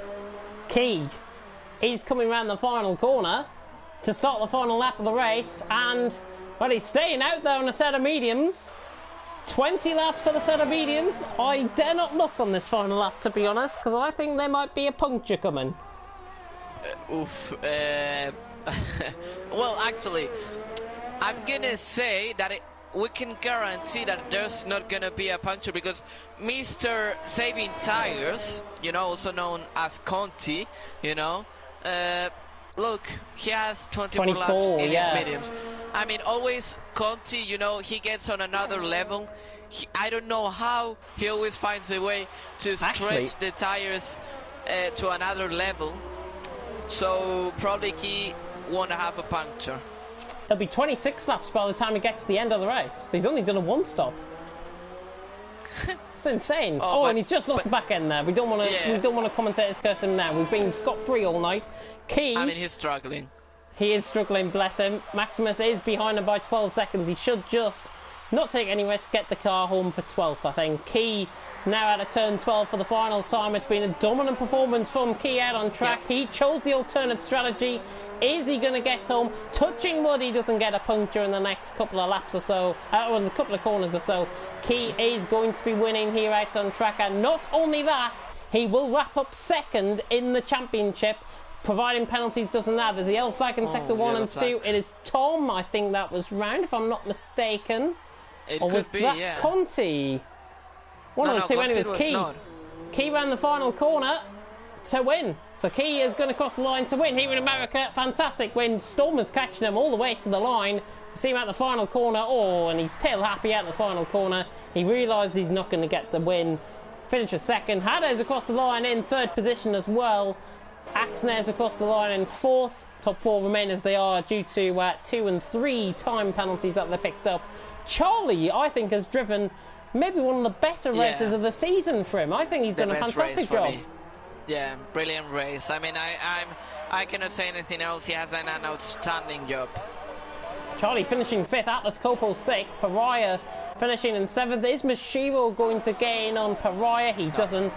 Key is coming around the final corner to start the final lap of the race, and well, he's staying out there on a set of mediums. 20 laps on a set of mediums. I dare not look on this final lap, to be honest, because I think there might be a puncture coming.
Well, actually, I'm gonna say that we can guarantee that there's not gonna be a puncture because Mr. Saving Tires, you know, also known as Conti, you know, look, he has 24 laps in his mediums. I mean, always Conti, you know, he gets on another level. I don't know how he always finds a way to stretch the tires to another level. So probably he won't have a puncture.
It'll be 26 laps by the time he gets to the end of the race. So he's only done a 1 stop. It's insane. And he's just lost the back end there. We don't want to. We don't want to commentators curse him now. We've been scot-free all night. Key.
I mean, he's struggling.
He is struggling. Bless him. Maximus is behind him by 12 seconds. He should just not take any risk. Get the car home for 12th, I think. Key now out of turn 12 for the final time. It's been a dominant performance from Key out on track. He chose the alternate strategy. Is he going to get home? Touching wood, he doesn't get a puncture in the next couple of laps or so, or in a couple of corners or so. Key is going to be winning here out on track, and not only that, he will wrap up second in the championship, providing penalties doesn't have. There's the yellow flag in sector 1 and 2. It is Tom, I think that was round, if I'm not mistaken.
It
or
could
was
be,
that Conti? One of the two, anyways. Key. Key ran the final corner to win. So Key is going to cross the line to win here in America. Fantastic win. Stormer's catching him all the way to the line. We see him at the final corner. Oh, and he's still happy at the final corner. He realised he's not going to get the win. Finishes second. Hade's across the line in 3rd position as well. Axner's across the line in 4th. Top 4 remain as they are due to 2 and 3 time penalties that they picked up. Charlie, I think, has driven maybe one of the better races of the season for him. I think he's done a fantastic job.
Yeah, brilliant race. I mean, I cannot say anything else. He has an outstanding job.
Charlie finishing 5th, Atlas Copel 6th, Pariah finishing in 7th. Is Mashiro going to gain on Pariah? He doesn't.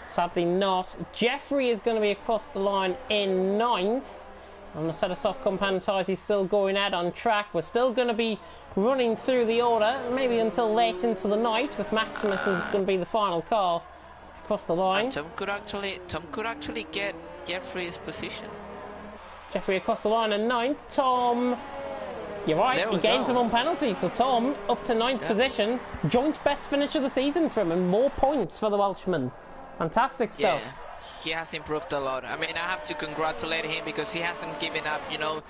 Sadly not. Jeffrey is going to be across the line in 9th. On the set of soft compound tyres, he's still going out on track. We're still going to be running through the order, maybe until late into the night, with Maximus is going to be the final car across the line.
And Tom could actually get Jeffrey's position.
Jeffrey across the line in 9th. Tom, you're right, he gains him on penalties. So Tom up to 9th position. Joint best finish of the season for him and more points for the Welshman. Fantastic stuff.
he has improved a lot. I mean, I have to congratulate him because he hasn't given up. You know,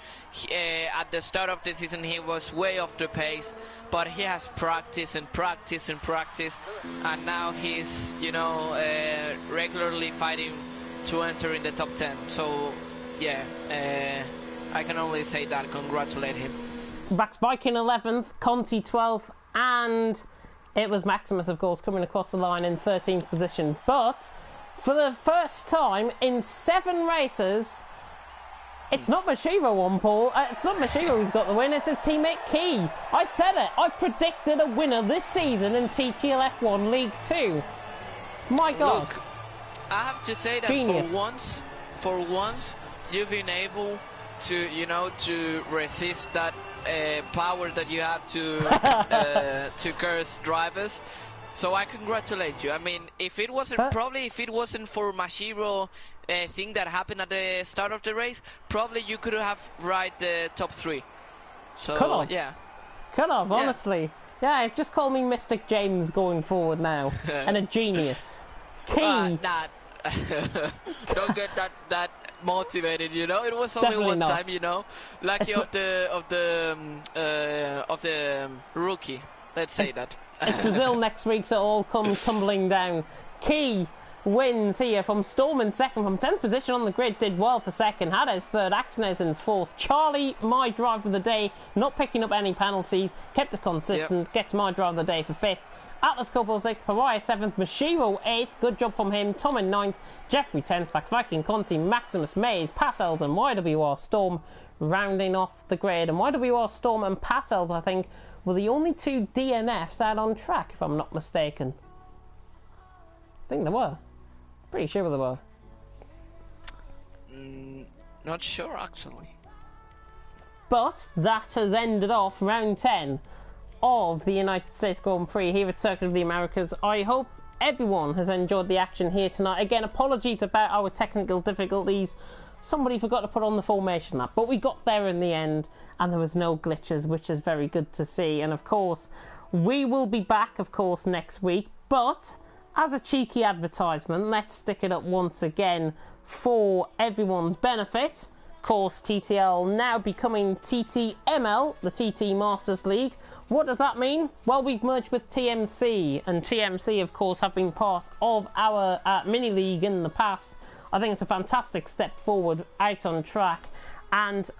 at the start of the season he was way off the pace, but he has practiced and practiced and practiced, and now he's, you know, regularly fighting to enter in the top 10. So yeah, I can only say that. Congratulate him.
Max Viking 11th, Conti 12th, and it was Maximus, of course, coming across the line in 13th position. But for the first time in 7 races, it's not Mashiro on Paul. It's not Mashiro who's got the win, it's his teammate Key. I said it. I predicted a winner this season in TTL F1 League 2. My God.
Look, I have to say that
Genius.
for once, you've been able to, you know, to resist that power that you have to curse drivers. So I congratulate you. I mean, if it wasn't for Mashiro thing that happened at the start of the race, probably you could have ride the top 3. So
Could have.
yeah,
Could have, honestly. Yeah, just call me Mystic James going forward now. And a genius. Key.
Nah, don't get that motivated, you know. It was only
Definitely
one
not.
time, you know. Lucky of the rookie. Let's say that.
It's Brazil next week, so it all comes tumbling down. Key wins here from Storm in second, from 10th position on the grid, did well for second, had his third, Axnes in fourth. Charlie, my driver of the day, not picking up any penalties, kept it consistent, gets my driver of the day for fifth. Atlas Coppola 6th, Pariah 7th, Mashiro 8th, good job from him, Tom in 9th, Jeffrey 10th, Max Viking, Conti, Maximus, Mays, Passels and YWR Storm rounding off the grid. And YWR Storm and Passels, I think, were the only 2 DNFs out on track, if I'm not mistaken. I think they were. Pretty sure they were.
Not sure, actually.
But that has ended off round 10 of the United States Grand Prix here at Circuit of the Americas. I hope everyone has enjoyed the action here tonight. Again, apologies about our technical difficulties. Somebody forgot to put on the formation map, but we got there in the end and there was no glitches, which is very good to see. And of course, we will be back, of course, next week. But as a cheeky advertisement, let's stick it up once again for everyone's benefit. Of course, TTL now becoming TTML, the TT Masters League. What does that mean? Well, we've merged with TMC, and TMC, of course, have been part of our mini-league in the past. I think it's a fantastic step forward out on track, and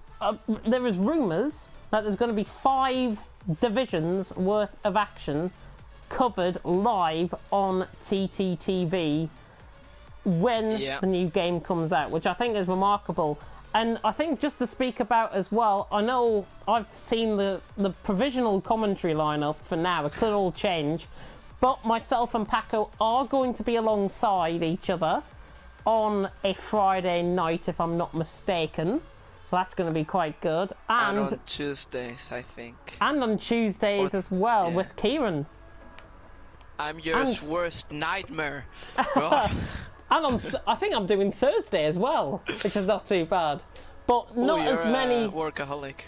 there is rumours that there's going to be 5 divisions worth of action covered live on TTTV when the new game comes out, which I think is remarkable. And I think just to speak about as well, I know I've seen the provisional commentary lineup for now. It could all change. But myself and Paco are going to be alongside each other on a Friday night, if I'm not mistaken. So that's going to be quite good.
And on Tuesdays, I think.
And on Tuesdays as well, with Kieran.
I'm your worst nightmare, bro.
And I think I'm doing Thursday as well, which is not too bad. But not as many...
workaholic.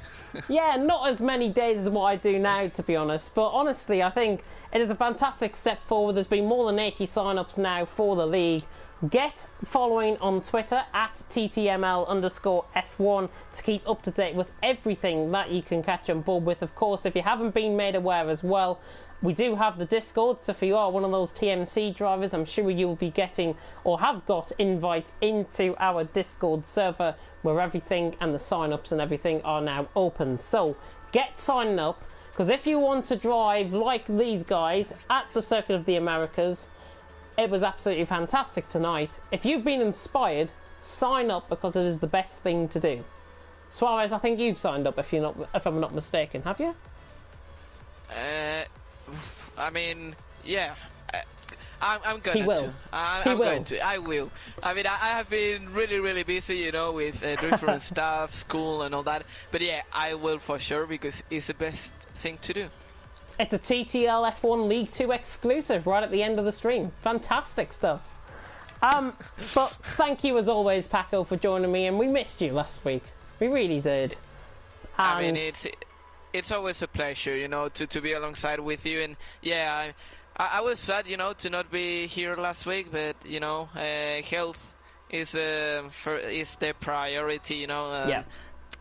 Yeah, not as many days as what I do now, to be honest. But honestly, I think it is a fantastic step forward. There's been more than 80 sign-ups now for the league. Get following on Twitter at TTML_F1 to keep up to date with everything that you can catch on board with. Of course, if you haven't been made aware as well, we do have the Discord, so if you are one of those TMC drivers, I'm sure you'll be getting or have got invites into our Discord server where everything and the sign-ups and everything are now open. So get signing up, because if you want to drive like these guys at the Circuit of the Americas, it was absolutely fantastic tonight. If you've been inspired, sign up, because it is the best thing to do. Suarez, I think you've signed up, if I'm not mistaken, have you?
I mean, yeah, I'm going to. I will. I mean, I have been really busy, you know, with different stuff, school and all that. But yeah, I will for sure, because it's the best thing to do.
It's a TTL F1 League 2 exclusive right at the end of the stream. Fantastic stuff. But thank you as always, Paco, for joining me, and we missed you last week. We really did.
I mean, it's always a pleasure, you know, to be alongside with you. And yeah, I was sad, you know, to not be here last week, but you know, health is the priority, you know.
Yeah.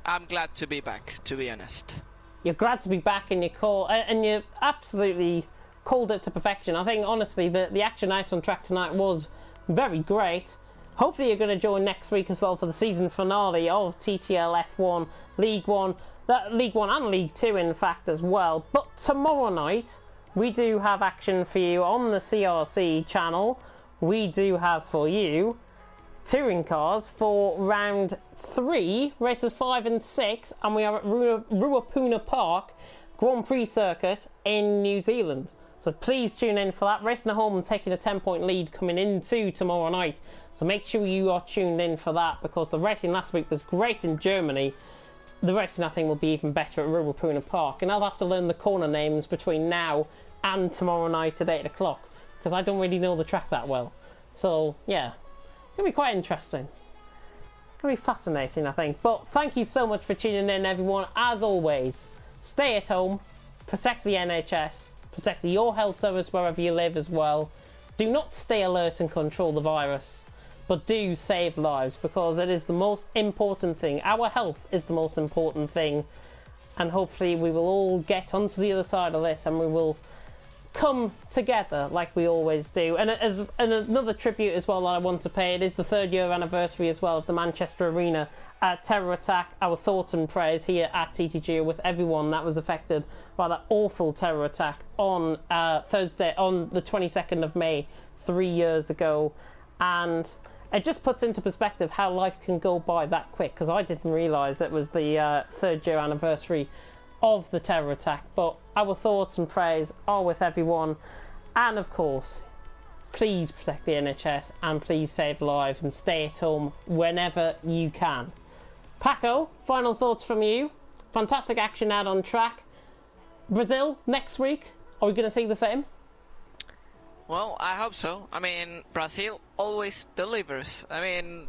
I'm glad to be back, to be honest.
You're glad to be back and you absolutely called it to perfection. I think, honestly, the action out on track tonight was very great. Hopefully you're going to join next week as well for the season finale of TTL F1, League 1, League 1 and League 2 in fact as well. But tomorrow night we do have action for you on the CRC channel. We do have for you touring cars for round 3, races 5 and 6, and we are at Ruapuna Park Grand Prix circuit in New Zealand. So please tune in for that. Racing at home and taking a 10-point lead coming into tomorrow night. So make sure you are tuned in for that, because the racing last week was great in Germany. The racing, I think, will be even better at Ruapuna Park. And I'll have to learn the corner names between now and tomorrow night at 8 o'clock, because I don't really know the track that well. So, yeah, it's going to be quite interesting. It's going to be fascinating, I think. But thank you so much for tuning in, everyone. As always, stay at home, protect the NHS, protect your health service wherever you live as well. Do not stay alert and control the virus, but do save lives, because it is the most important thing. Our health is the most important thing, and hopefully we will all get onto the other side of this and we will come together like we always do. And another tribute as well that I want to pay, it is the 3rd year anniversary as well of the Manchester Arena terror attack. Our thoughts and prayers here at TTG with everyone that was affected by that awful terror attack on Thursday, on the 22nd of May, 3 years ago. And it just puts into perspective how life can go by that quick, because I didn't realise it was the 3rd year anniversary of the terror attack. But our thoughts and prayers are with everyone, and of course, please protect the NHS and please save lives and stay at home whenever you can. Paco, final thoughts from you. Fantastic action out on track. Brazil next week, are we going to see the same?
Well, I hope so. I mean, Brazil always delivers. I mean,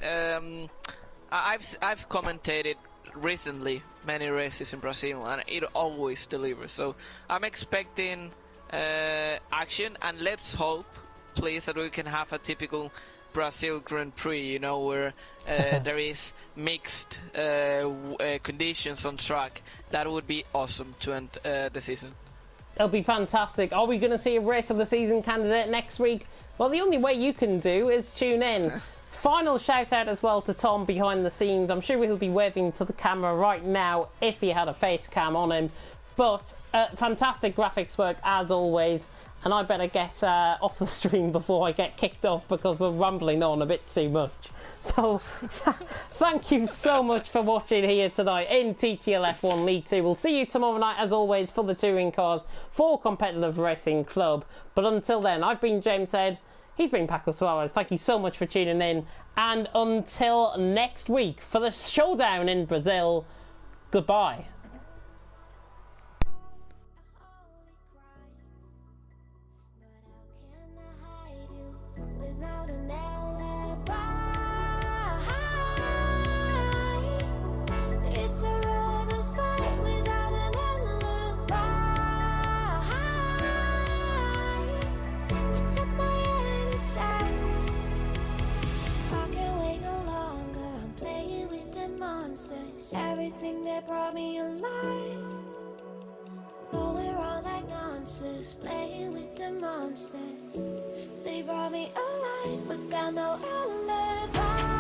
I've commentated recently many races in Brazil, and it always delivers. So I'm expecting action, and let's hope, please, that we can have a typical Brazil Grand Prix, you know, where there is mixed conditions on track. That would be awesome to end the season.
It'll be fantastic. Are we going to see a race of the season candidate next week? Well, the only way you can do is tune in. Final shout out as well to Tom behind the scenes. I'm sure he'll be waving to the camera right now if he had a face cam on him. But fantastic graphics work as always. And I better get off the stream before I get kicked off, because we're rambling on a bit too much. So thank you so much for watching here tonight in TTL F1 League 2. We'll see you tomorrow night as always for the touring cars for Competitive Racing Club. But until then, I've been James Head. He's been Paco Suarez. Thank you so much for tuning in. And until next week for the showdown in Brazil, goodbye.
Everything that brought me alive, going wrong like nonsense, playing with the monsters. They brought me alive, but got no alibi.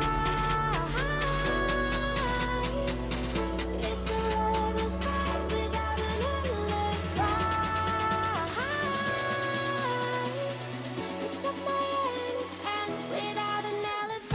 It's a lover's fight without an alibi. You took my innocence without an alibi.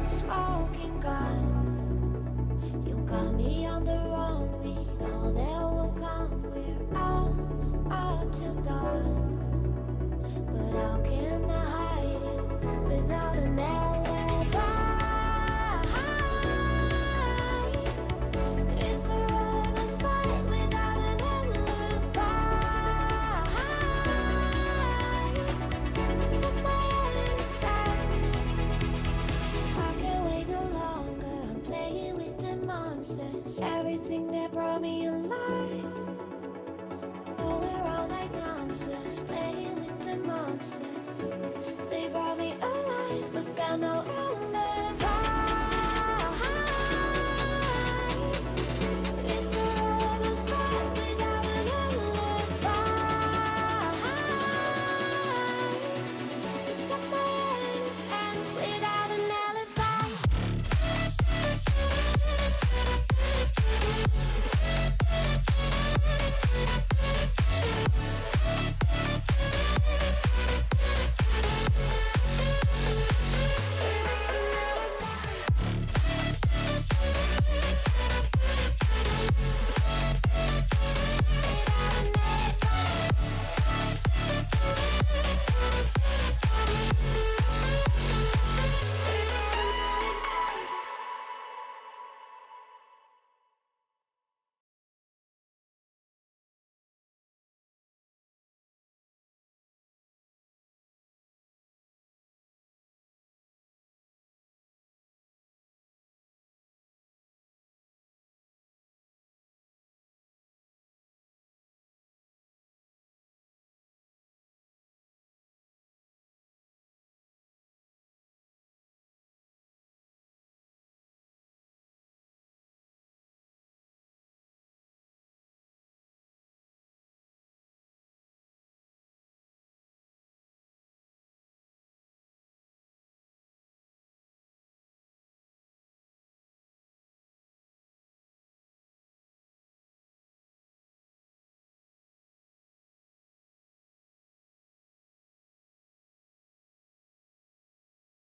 Smoking gun, you got me on the run. We know that will come. We're out up till dawn, but how can I hide you without an alibi? everything